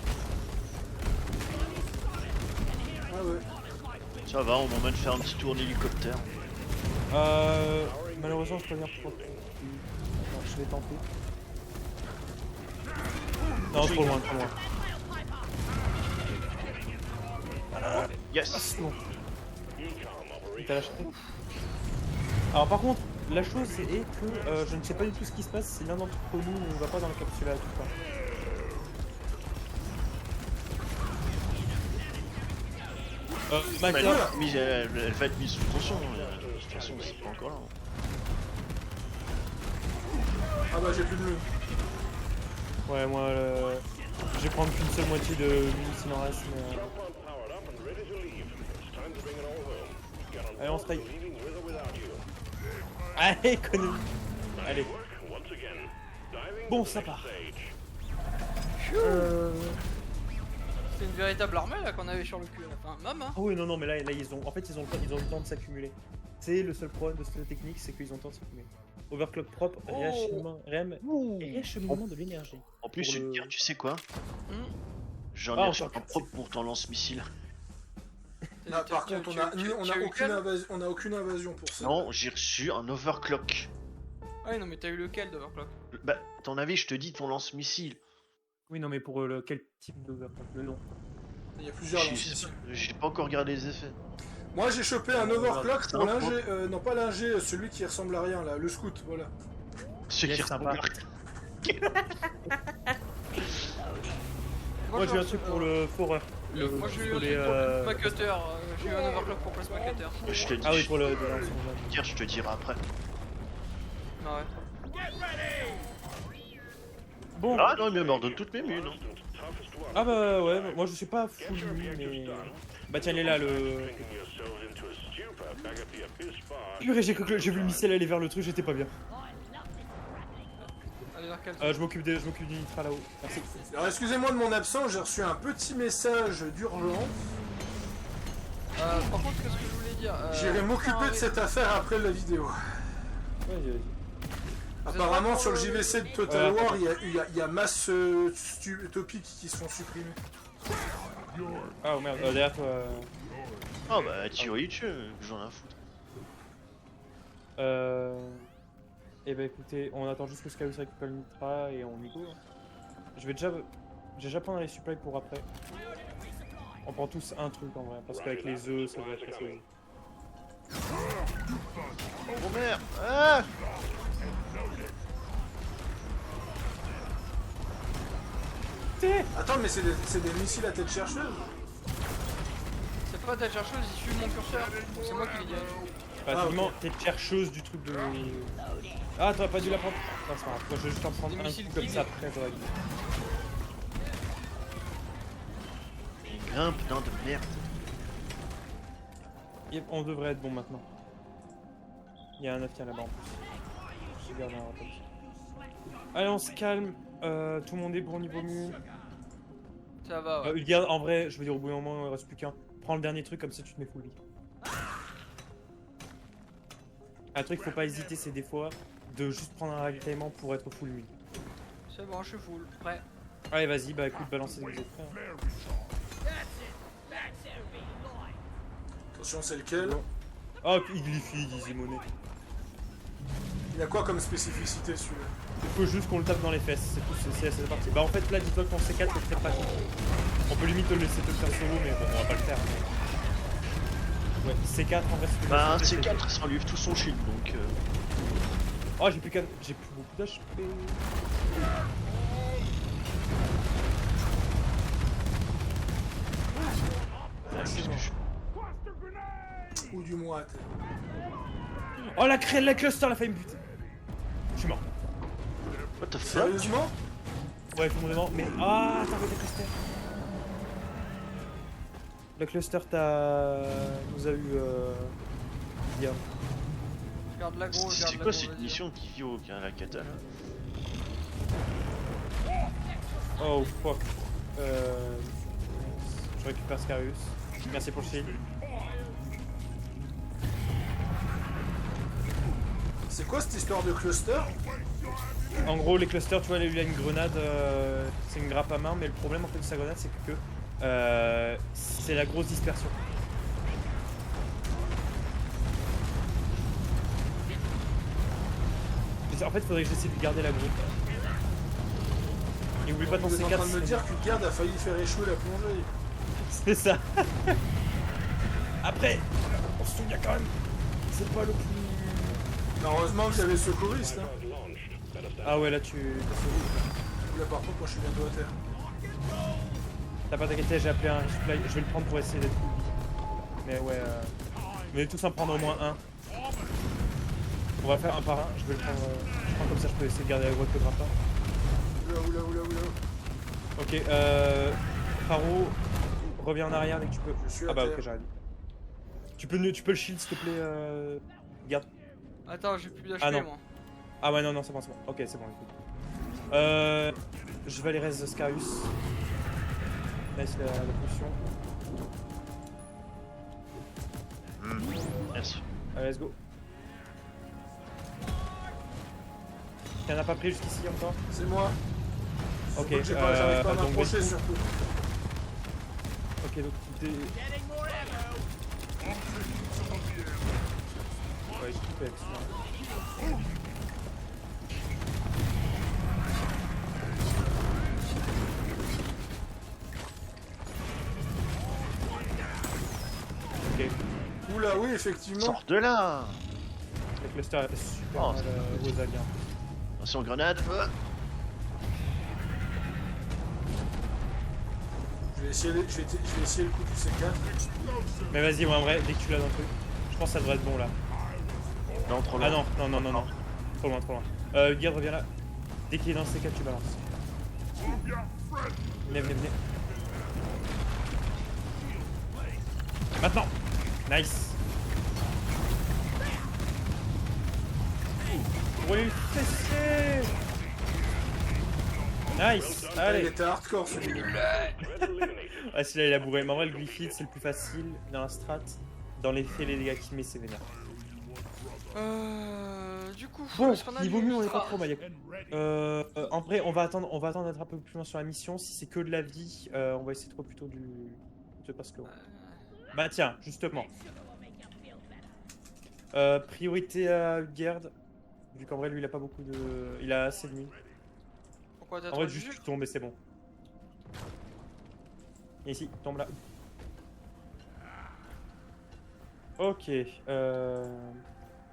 Ah ouais. Ça va, on m'emmène faire un petit tour en hélicoptère. Malheureusement je peux venir pour. Non, je vais tenter. Non, trop loin, trop loin. Ah, Yes. c'est bon. ECOM T'as operation. lâché. Alors par contre, la chose est que je ne sais pas du tout ce qui se passe si l'un d'entre nous ne va pas dans la capsule à tout pas. Maca, Elle va être mise sous tension. De toute façon, c'est pas encore là. Ah bah j'ai plus de mine. ouais moi je vais prendre qu'une seule moitié de mine s'il en reste mais... Drop pod powered up and ready to leave. It's time to bring it all home. Get on Allez on board. se taille. Leaving with or without you. Allez économie. Allez. Work once again. Diving Bon to the ça next part. stage. C'est une véritable armée là qu'on avait sur le cul à la fin. Maman. Ah oui non non mais là ils ont le temps de s'accumuler. C'est le seul problème de cette technique, c'est qu'ils ont le temps de s'accumuler. Overclock propre, réacheminement de l'énergie. En plus, Pour je vais le- te dire, tu sais quoi? Hmm. J'en Ah, ai reçu encore. un propre pour ton lance-missile. Ah, par contre, on a aucune invasion pour ça. Non, j'ai reçu un overclock. Ouais, non, mais t'as eu lequel d'Overclock? Bah, t'en avais, je te dis, ton lance-missile. Oui, non, mais pour quel type d'overclock? Le nom. Il y a plusieurs lancers. J'ai pas encore regardé les effets. Moi j'ai chopé un overclock C'est pour un l'ingé, non pas l'ingé, celui qui ressemble à rien là, le scout, voilà. Ce qui Yes, ressemble sympa. Moi, j'ai eu un truc pour le forer. Moi j'ai eu un pour truc les, pour le plasma cutter. J'ai eu un overclock pour plasma cutter. Je te dis, Ah oui, pour le de lancer. je te dirai après. Ah ouais. Bon. Ah non, mais elle me redonne toutes mes mules. hein. Ah bah ouais, moi je suis pas full lui, mais... Bah tiens, il est là, le... Purée, j'ai vu le missile aller vers le truc, j'étais pas bien. Allez vers quel Je m'occupe du nitra là-haut. Merci. Alors excusez-moi de mon absence, j'ai reçu un petit message d'urgence. Par contre, qu'est-ce que je voulais dire J'irai m'occuper de cette affaire après la vidéo. Vas-y, vas-y. Apparemment sur le JVC de Total Ouais, War, il y a masse topics qui sont supprimés. Ah oh, merde, derrière toi... Ah bah, tire-y dessus, j'en ai à foutre. Eh bah écoutez, on attend juste que Skyus récupère le nitra et on y go. Je vais déjà prendre les supplies pour après. On prend tous un truc en vrai, parce qu'avec les œufs, ça va être assez... Oh merde. Ah Attends, mais c'est des missiles à tête chercheuse. C'est pas ta chercheuse, il suit mon curseur. C'est moi qui l'ai dirigé. Pratiquement, t'es chercheuse du truc de... Ah, t'aurais pas dû la prendre. Non, c'est pas grave, moi je vais juste en prendre Des un missiles coup comme guidés. ça après, j'aurais dit. Il grimpe, putain de merde. Yep, on devrait être bon maintenant. Il y a un œuf qui est là-bas en plus. Je garde un rappel. Allez, on se calme. Tout le monde est bon au niveau mu. Ça va, ouais. Ulgard, en vrai, je veux dire, au bout d'un moment, il reste plus qu'un. Prends le dernier truc comme ça tu te mets full vie. Un truc, faut pas hésiter, c'est des fois de juste prendre un ravitaillement pour être full vie. C'est bon, je suis full. Prêt. Allez, vas-y, bah écoute, balancez dès que vous êtes prêts. Attention, c'est lequel? Oh, il glyphide, easy money. Il a quoi comme spécificité celui-là? Il faut juste qu'on le tape dans les fesses, c'est tout, c'est parti. Bah en fait là, dis-toi que ton C4 est très pratique. On peut limite te le laisser te le faire solo, mais bon, on va pas le faire. Mais... Ouais, C4 en vrai c'est... Bah, un C4 ça enlève tout son shield donc. Oh, j'ai plus beaucoup d'HP. Ou du moins à tête. Oh la cluster, elle a failli me buter. Je suis mort. What the fuck? Sérieusement? Ouais, tout le monde est mort, mais... Ah, t'as fait le cluster. Le cluster nous a eu... bien. Je garde l'aggro, je garde C'est l'aggro. quoi cette vas-y. mission qui vit au Karakata là? Oh fuck. Je récupère Scarius. Merci pour le shield. C'est quoi cette histoire de cluster? En gros, les clusters, tu vois, il a une grenade, c'est une grappe à main, mais le problème en fait de sa grenade, c'est que c'est la grosse dispersion. En fait, faudrait que j'essaie de garder la groupe. Et oublie pas ton Vous êtes en train de me C4. dire qu'une garde a failli faire échouer la plongée. C'est ça. Après, on se souvient quand même, c'est pas le plus... Heureusement qu'il y avait le secouriste. Hein. Ah ouais, là tu... Là par contre, moi je suis bientôt à terre. T'as pas t'inquiéter, j'ai appelé un supply, je vais le prendre pour essayer d'être full vie. Mais ouais, on va tous en prendre au moins un. On va faire un par un, je vais le prendre, je prends comme ça je peux essayer de garder la grotte le grappin. Oula. Ok, Faro, reviens en arrière dès que tu peux. Je suis à Ah bah terre. ok, j'arrive. Tu peux le shield s'il te plaît, garde. Attends, j'ai plus d'HP Ah non. moi. Ah ouais non, c'est bon. Ok, c'est bon, écoute. Je vais aller reste de Scarius. Nice la potion. Merci. Allez, let's go. T'en as pas pris jusqu'ici encore? C'est moi. Ok, Donc j'arrive pas à donc m'approcher vas-y. surtout. Ok, donc t'es... Ouais, je coupe avec ça. Oula, oui, effectivement. Sors de là. Le cluster est super Oh, mal aux aliens. Attention grenade. Je vais essayer le coup du C4. Mais vas-y, ouais, en vrai, dès que tu l'as dans le truc, je pense que ça devrait être bon là. Non, trop loin. Ah non. Trop loin. Guard, reviens là. Dès qu'il est dans le C4, tu balances. Venez. Maintenant. Nice. Oui, fessé. Nice. Il Allez. était hardcore celui-là. Ah, celui-là il a bourré. Mais en vrai, le Glyphid c'est le plus facile dans la strat. Dans les faits, les dégâts qu'il met, c'est vénère. Du coup, Bon, est-ce qu'on a niveau du mieux, on est pas ultra trop Mayak. En vrai, on va attendre d'être un peu plus loin sur la mission. Si c'est que de la vie, on va essayer de trouver plutôt du. Je sais pas ce que. Bah tiens, justement. Priorité à Utgard. Vu qu'en vrai, lui, il a pas beaucoup de. Il a assez de mine. Pourquoi t'as En vrai, trop juste de tu tombes et c'est bon. Et ici, tombe là. Ok.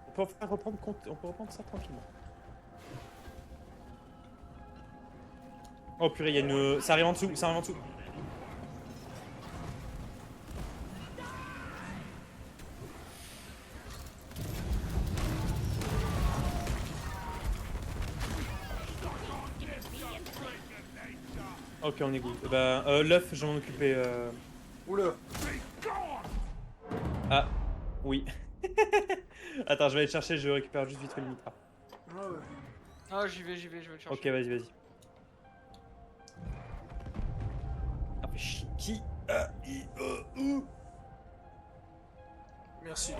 On peut reprendre ça tranquillement. Oh purée, il y a une. Ça arrive en dessous, Ok, on est good. L'œuf, je vais m'en occuper. Oula. Ah, oui. Attends, je vais aller le chercher, je récupère juste vite fait le mitra. Ah ouais. Ah, j'y vais, je vais le chercher. Ok, vas-y. Ah, mais qui Merci.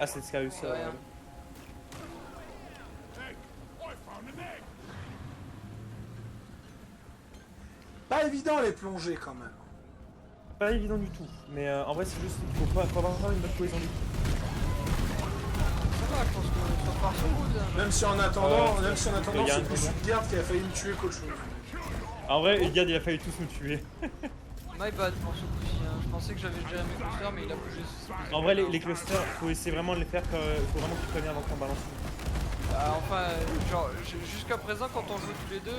Ah, c'est Scarius. Ouais, hein. Pas évident les plongées quand même. Pas évident du tout, mais en vrai, c'est juste qu'il faut avoir une bonne cohésion d'équipe. Ça va, je pense que ça part sur good. Hein. Même si en attendant, y a c'est un plus combat. Utgard qui a failli me tuer qu'autre chose. En vrai, Utgard, il a failli tous nous tuer. My bad pour ce coup-ci. Hein. Je pensais que j'avais géré mes clusters, mais il a bougé. En vrai, les clusters, faut essayer vraiment de les faire, faut vraiment qu'ils prennent avant qu'on balance. Bah, enfin, genre, jusqu'à présent, quand on joue tous les deux,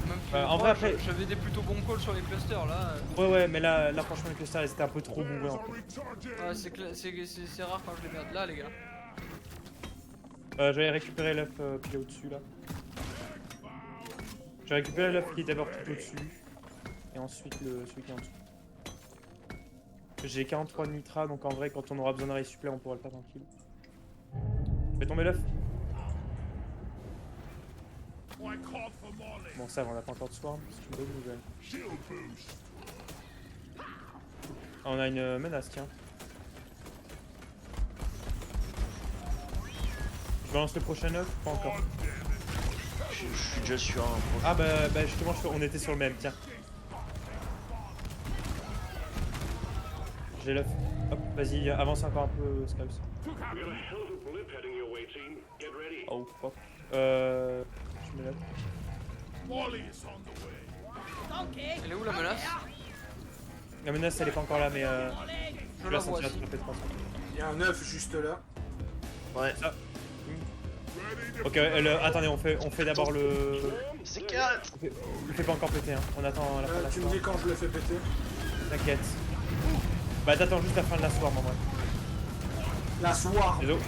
même plus en moi, vrai, après- j'avais des plutôt bons calls sur les clusters là. Ouais, mais là franchement, les clusters, ils étaient un peu trop bourrés en fait. Ouais, c'est rare quand je les merde là, les gars. Je vais récupérer l'œuf qui est au-dessus là. Je vais récupérer l'œuf qui est d'abord tout au-dessus. Et ensuite celui qui est en dessous. J'ai 43 de nitra, donc en vrai, quand on aura besoin d'un rail supplément, on pourra le faire tranquille. Fais tomber l'œuf. Bon, ça va, on n'a pas encore de swarm, c'est une bonne nouvelle. Ah, on a une menace, tiens. Je balance le prochain œuf, pas encore. Je suis déjà sur un. Ah bah justement, on était sur le même, tiens. J'ai l'œuf. Hop, vas-y, avance encore un peu, Scalps. Oh fuck. Je mets l'œuf. Elle est où la menace? La menace, elle est pas encore là, mais Je la vois sentir aussi. attraper 300. Il y a un œuf juste là. Ouais. Ah. Ok, attendez, on fait d'abord le. C'est 4. Le fait pas encore péter, hein. On attend la fin de la Tu me swarm. dis quand je le fais péter. T'inquiète. Bah t'attends juste la fin de la swarm en vrai. La swarm. Désolé.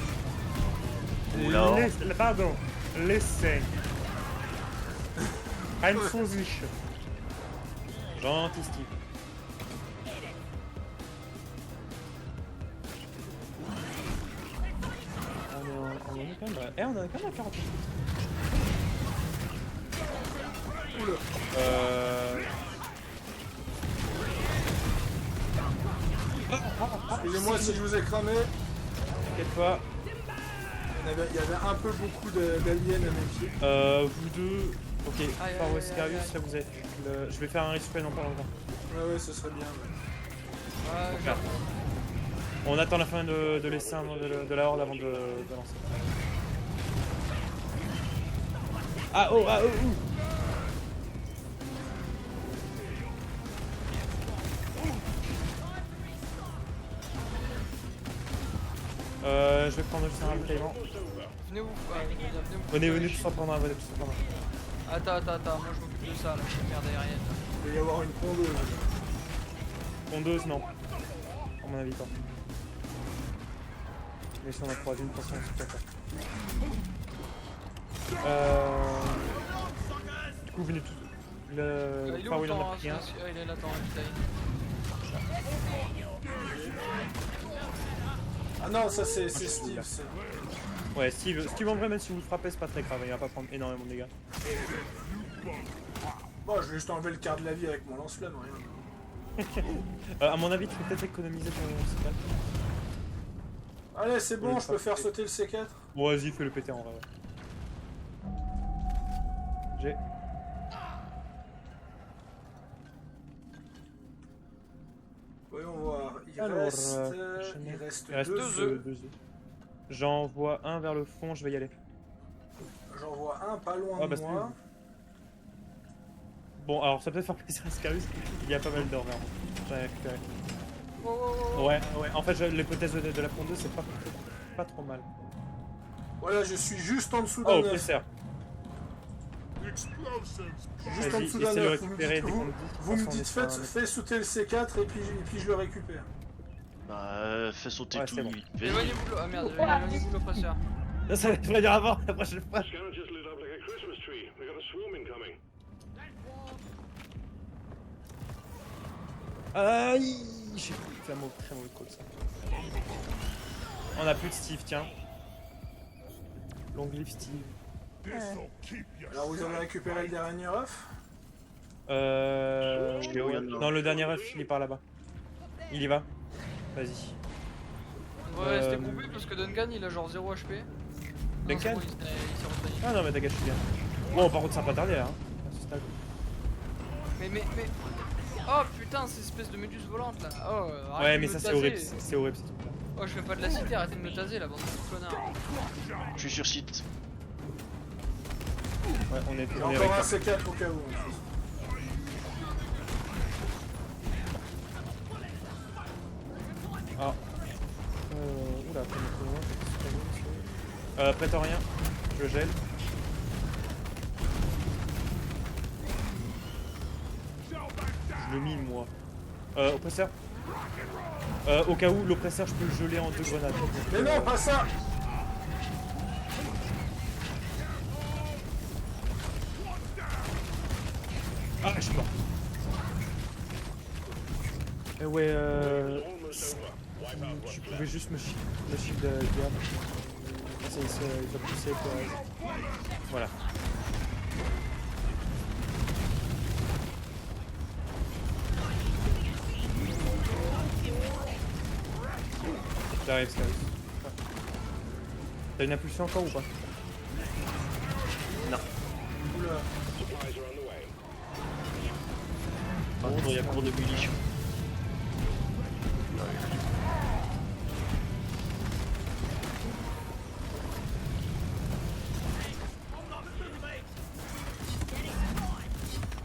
Oula. Pardon. Listen. Einfusition. Gentil Steve. On est quand même à... on est quand même à 40 minutes. Oula. Excusez-moi si je vous ai cramé. T'inquiète pas. Il y avait un peu beaucoup d'aliens à mes pieds. Vous deux... Ok, Aïe, par aïe, Oscarius, aïe, aïe. là vous êtes... Je vais faire un respawn en pas longtemps. Ouais, ce serait bien. Ouais. Ouais, Faire. On attend la fin de l'essaim de la horde avant de lancer. Ah oh. Je vais prendre juste un ravitaillement. Venez où Venez tous en prendre un, venez tous en prendre un. Attends, moi je m'occupe de ça, là, je suis merde aérienne. Il va y avoir une pondeuse. Pondeuse, non. À mon avis, pas. Mais si on en croise une, de toute façon, c'est pas ça. Du coup, venez tous. Le Il est où Farwell le en temps a pris un. il est là, attends, ravitaille. Ah non, ça c'est Steve. ça. Ouais, Steve en vrai, même si vous le frappez, c'est pas très grave, il va pas prendre énormément de dégâts. Bon, je vais juste enlever le quart de la vie avec mon lance-flamme, rien. À mon avis, tu peux peut-être économiser ton C4. Allez, c'est bon, je peux faire sauter le C4. Bon, vas-y, fais le péter en vrai. Ouais. J'ai. Voyons voir. Il Alors, reste il reste 2 deux œufs. œufs. J'en vois un vers le fond, je vais y aller. J'en vois un pas loin Ah, de bah, moi. Bon, alors ça peut peut-être faire plaisir à Scarus, il y a pas mal d'or vraiment. J'en ai récupéré. Oh. Ouais, en fait, l'hypothèse de la pondeuse, c'est pas trop mal. Voilà, je suis juste en dessous Oh, d'un œuf. oppresseur. Explosives. Juste en Vas-y, dessous d'un essaie de œuf. récupérer dès qu'on Vous me dit dites, fais sauter le C4 et puis je le récupère. Bah, fais sauter Ouais, tout. c'est bon. Vas-y. Éloignez-vous de... Ah merde, éloignez-vous de l'oppresseur. Là, ça va te le dire avant, la prochaine fois. Scanner just lit up like a Christmas tree. We got a swarm incoming. Aïe, j'ai fait un très mauvais call ça. On a plus de Steve, tiens. Long live Steve. This'll keep you Alors vous avez récupéré le dernier œuf. Je l'ai Oui. regarde, là. Non, le dernier œuf, il est par là-bas. Il y va. Vas-y. On va rester groupé parce que Duncan il a genre 0 HP. Non, Duncan c'est bon, il s'est retaillé. Ah non, mais t'as gâché bien. Bon, par contre, ça va pas tarder là. Hein, à ce stade. Mais. Oh putain, ces espèces de méduses volantes là. Oh, Ouais, arrêtez mais de ça, me c'est taser. horrible. C'est horrible, c'est tout. Oh, je fais pas de la cité, arrêtez de me taser là, bande de connards. Je suis sur site. Ouais, on est J'ai on est encore un avec. C4 au cas où. Ah. Oula, après, prétorien, je gèle. Je le mine, moi. Oppresseur. Au cas où, l'oppresseur, je peux le geler en 2 grenades. Mais non, pas ça. Ah, je suis mort. Ouais, Almost over. Wipe out tu what's pouvais left. juste me shield diable. Ça, il va pousser pour... Voilà. J'arrive, Scarus. T'as une impulsion encore ou pas? Non. Oula. Supplies are on the way. Par contre, il y a cours de munitions.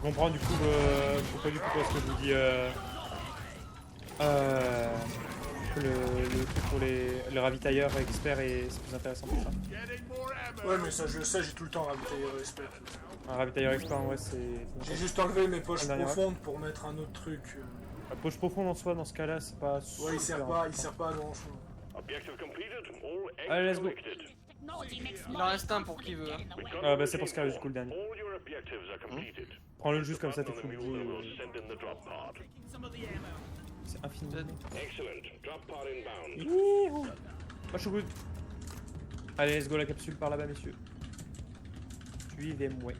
Je comprends du coup pourquoi est-ce que je vous dis que le truc pour les ravitailleurs experts et c'est plus intéressant pour ça. getting more ammo. Ouais, mais ça je le sais, j'ai tout le temps ravitailleur expert. Un ravitailleur expert en vrai c'est... J'ai juste enlevé mes poches Dernière profondes pour mettre un autre truc. La poche profonde en soi dans ce cas-là c'est pas Ouais, il sert super pas à grand chose. Objective completed. All Allez, eggs let's go. collected. Il en reste un pour qui veut. Hein. Ah bah c'est pour Scarus du coup le dernier. All your objectives are completed. Prends-le juste comme ça t'es fou. On the mule will send in the drop pod. C'est infini. Excellent. Drop pod inbound. Youhou. Ah, je suis good. Allez let's go la capsule par là-bas messieurs. Suivez-moi.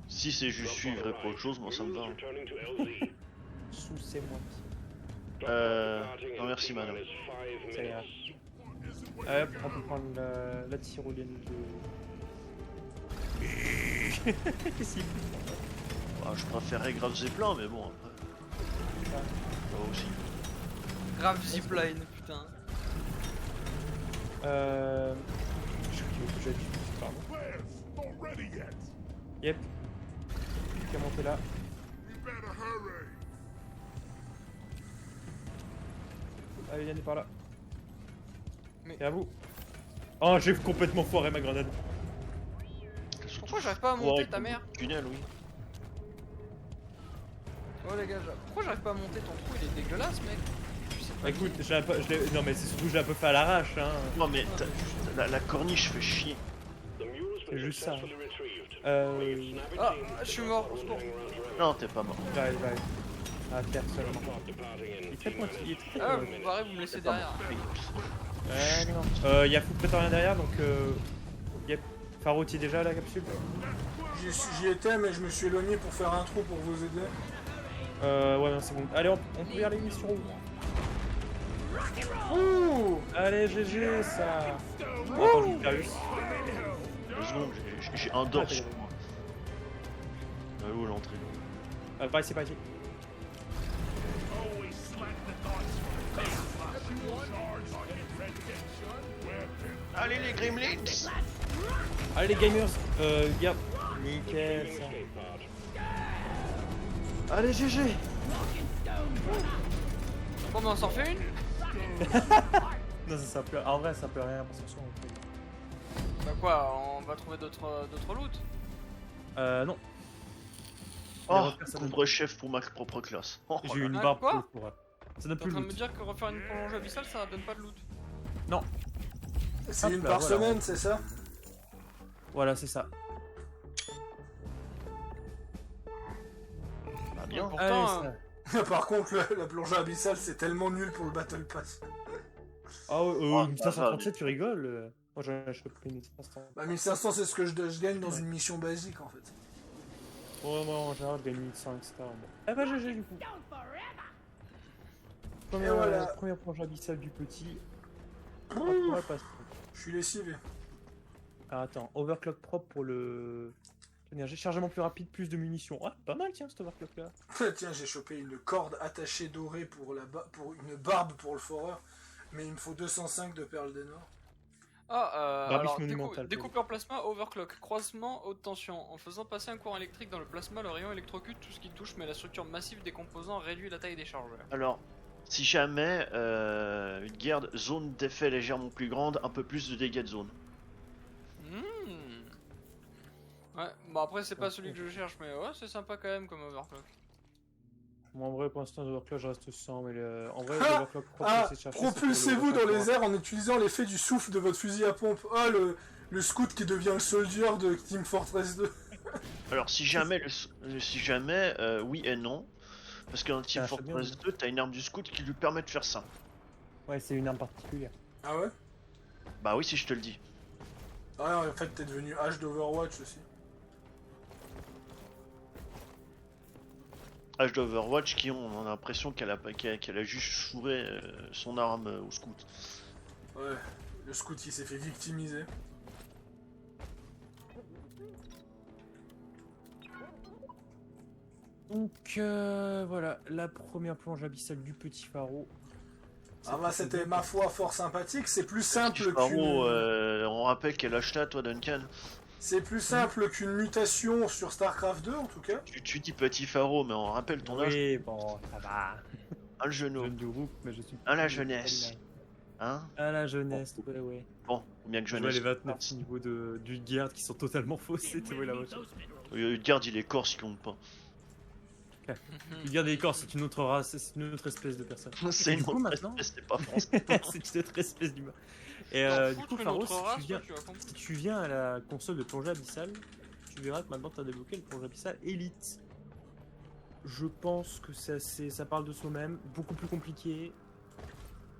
Si c'est juste suivre et pas autre chose, moi ça me va. Mules hein. returning to LZ. Sous-c'est-moi. Non merci madame. Is 5 Ça ira. minutes. Hop, on peut prendre la tyrolienne de... Si. Bah, je préférerais grave Zeppelin, mais bon après. Ça va aussi. Grave zipline, putain. Je crois qu'il veut que j'aille dessus, pardon. Players, not ready yet. Yep. Qui a monté là. We better hurry. Allez, Yann est par là. Mais- Et à vous. Oh, j'ai complètement foiré ma grenade. Pourquoi j'arrive pas à monter ta mère? Tunnel, oui. Oh les gars, pourquoi j'arrive pas à monter ton trou? Il est dégueulasse, mec. Je sais pas. Écoute, non mais c'est surtout que j'ai un peu fait à l'arrache, hein. Non, mais la corniche fait chier. The mule's C'est been juste ça. successfully retrieved. Ah, je suis mort, au secours. Non, t'es pas mort. J'arrive. Ah, personne. Il est très pointu, il est très Ah, pointu. vous paraît, vous me laissez T'es pas derrière. mort. Ouais, non. Y a Fou Prétorien derrière, donc yep. Faro, t'y es déjà à la capsule? J'y étais, mais je me suis éloigné pour faire un trou pour vous aider. Ouais, non, c'est bon. Allez, on peut y aller, mission rouge. Ouh! Allez, GG, ça. Oh, attends, je vais faire 8. 2 secondes, j'ai un dors sur moi. Où l'entrée? Par ici, par ici. Allez les Gremlins! Allez, les gamers. Garde. Nickel, ça. Allez GG! Bon, bah on s'en fait une? Non, ça peut. En vrai, ça peut rien parce que ça, on peut. Bah quoi, on va trouver d'autres loot? Non. Oh, Les repères, ça donne- couvre-chef pour ma propre classe. Oh, J'ai eu une Ah, barbe quoi pour. Ça donne T'es plus en train de de me loot. dire que refaire une plongée abyssale ça donne pas de loot? Non. C'est Hop une là, par voilà. semaine, c'est ça? Voilà, c'est ça. bah bien. Pourtant, Allez, Par contre, la plongée abyssale, c'est tellement nul pour le Battle Pass. Ah ouais, Oh, 1537, tu rigoles? Moi, j'en ai chopé 1500. Bah 1500, c'est ce que je gagne dans une mission basique, en fait. Ouais, moi, en général, je gagne 1100, etc. Bon. Eh bah, GG, du coup. Première, voilà. première planche abyssale du petit. Ouh, Ouais, passe. je suis lessivé. Ah, attends, overclock propre pour le. Énergie, chargement plus rapide, plus de munitions. Ah, pas mal, tiens, cet overclock là. Tiens, j'ai chopé une corde attachée dorée pour une barbe pour le foreur, mais il me faut 205 de perles des Nord. Barbiche alors, monumentale, découpeur plasma, overclock, croisement, haute tension. En faisant passer un courant électrique dans le plasma, le rayon électrocute tout ce qui touche, mais la structure massive des composants réduit la taille des chargeurs. Alors, si jamais une guerre zone d'effet légèrement plus grande, un peu plus de dégâts de zone. Ouais, bon après c'est pas celui que je cherche, mais ouais, c'est sympa quand même comme overclock. Moi, en vrai, pour l'instant, overclock, je reste sans, mais en vrai, Ah l'overclock propre, Ah, c'est de chercher, c'est pour propulsez-vous dans l'overclock les airs en utilisant l'effet du souffle de votre fusil à pompe. Oh, le scout qui devient le soldier de Team Fortress 2. Alors, si jamais, oui et non. Parce que dans Team Ça achète bien, Fortress 2, t'as une arme du scout qui lui permet de faire ça. Ouais, c'est une arme particulière. Ah ouais? Bah oui, si je te le dis. Ah, en fait, t'es devenu H d'Overwatch aussi. H d'Overwatch qui on a l'impression qu'elle a juste chouré son arme au scout. Ouais, le scout qui s'est fait victimiser. Donc, voilà, la première plonge abyssale du petit pharaon. Ah bah c'était ma foi fort sympathique, c'est plus simple Sparrow, qu'une... on rappelle quel âge t'as toi Duncan. C'est plus simple qu'une mutation sur StarCraft 2 en tout cas. Tu dis petit pharaon, mais on rappelle ton âge. Oui, bon, ça va. Un genou. Jeune du groupe, mais je suis... À la jeunesse. Hein? À la jeunesse, ouais. Bon, bien que Je vois jeunesse. les 29 niveaux du garde qui sont totalement faussés, tu vois la voiture. Garde, il est corse, il compte pas. Le garde des corps, c'est une autre race, c'est une autre espèce de personne. C'est une Du coup, autre maintenant- espèce, c'est pas français. C'est une autre espèce d'humain. Et T'en du foutre coup, une Pharaon, autre race, toi, tu vas comprendre. si tu viens à la console de plongée abyssale, tu verras que maintenant tu as débloqué le plongée abyssale Elite. Je pense que c'est assez, ça parle de soi-même, beaucoup plus compliqué.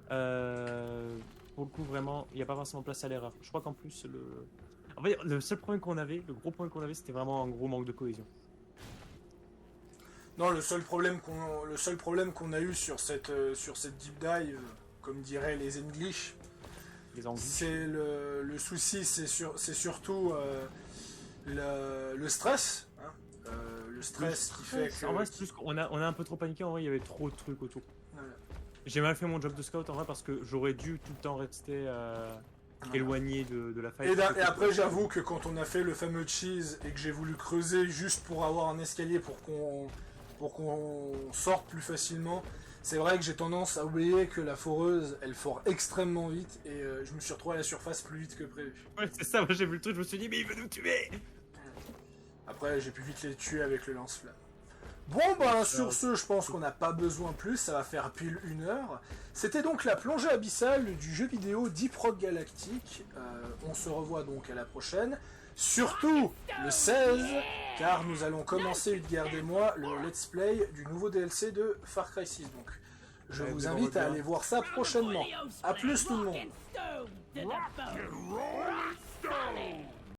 Pour le coup, vraiment, il n'y a pas forcément place à l'erreur. Je crois qu'en plus, en fait, le seul problème qu'on avait, le gros problème qu'on avait, c'était vraiment un gros manque de cohésion. Non, le seul problème qu'on a eu sur cette deep dive, comme diraient les English, Les Anglais. c'est le souci, c'est surtout le stress. Hein. Le stress qui fait que... En vrai, c'est plus qu'on a un peu trop paniqué. En vrai, il y avait trop de trucs autour. Voilà. J'ai mal fait mon job de scout en vrai parce que j'aurais dû tout le temps rester éloigné de la faille. Et après, j'avoue que quand on a fait le fameux cheese et que j'ai voulu creuser juste pour avoir un escalier pour qu'on sorte plus facilement, C'est vrai que j'ai tendance à oublier que la foreuse, elle fore extrêmement vite, et je me suis retrouvé à la surface plus vite que prévu. Ouais, c'est ça, moi j'ai vu le truc, je me suis dit, mais il veut nous tuer. Après, j'ai pu vite les tuer avec le lance-flamme. Bon, bah, sur ce, je pense qu'on n'a pas besoin plus, ça va faire pile 1 heure. C'était donc la plongée abyssale du jeu vidéo Deep Rock Galactic. On se revoit donc à la prochaine. Surtout le 16, car nous allons commencer, Utgard et moi, le let's play du nouveau DLC de Far Cry 6. Donc, je vous invite à aller voir ça prochainement. A plus tout le monde. Rolling Stone!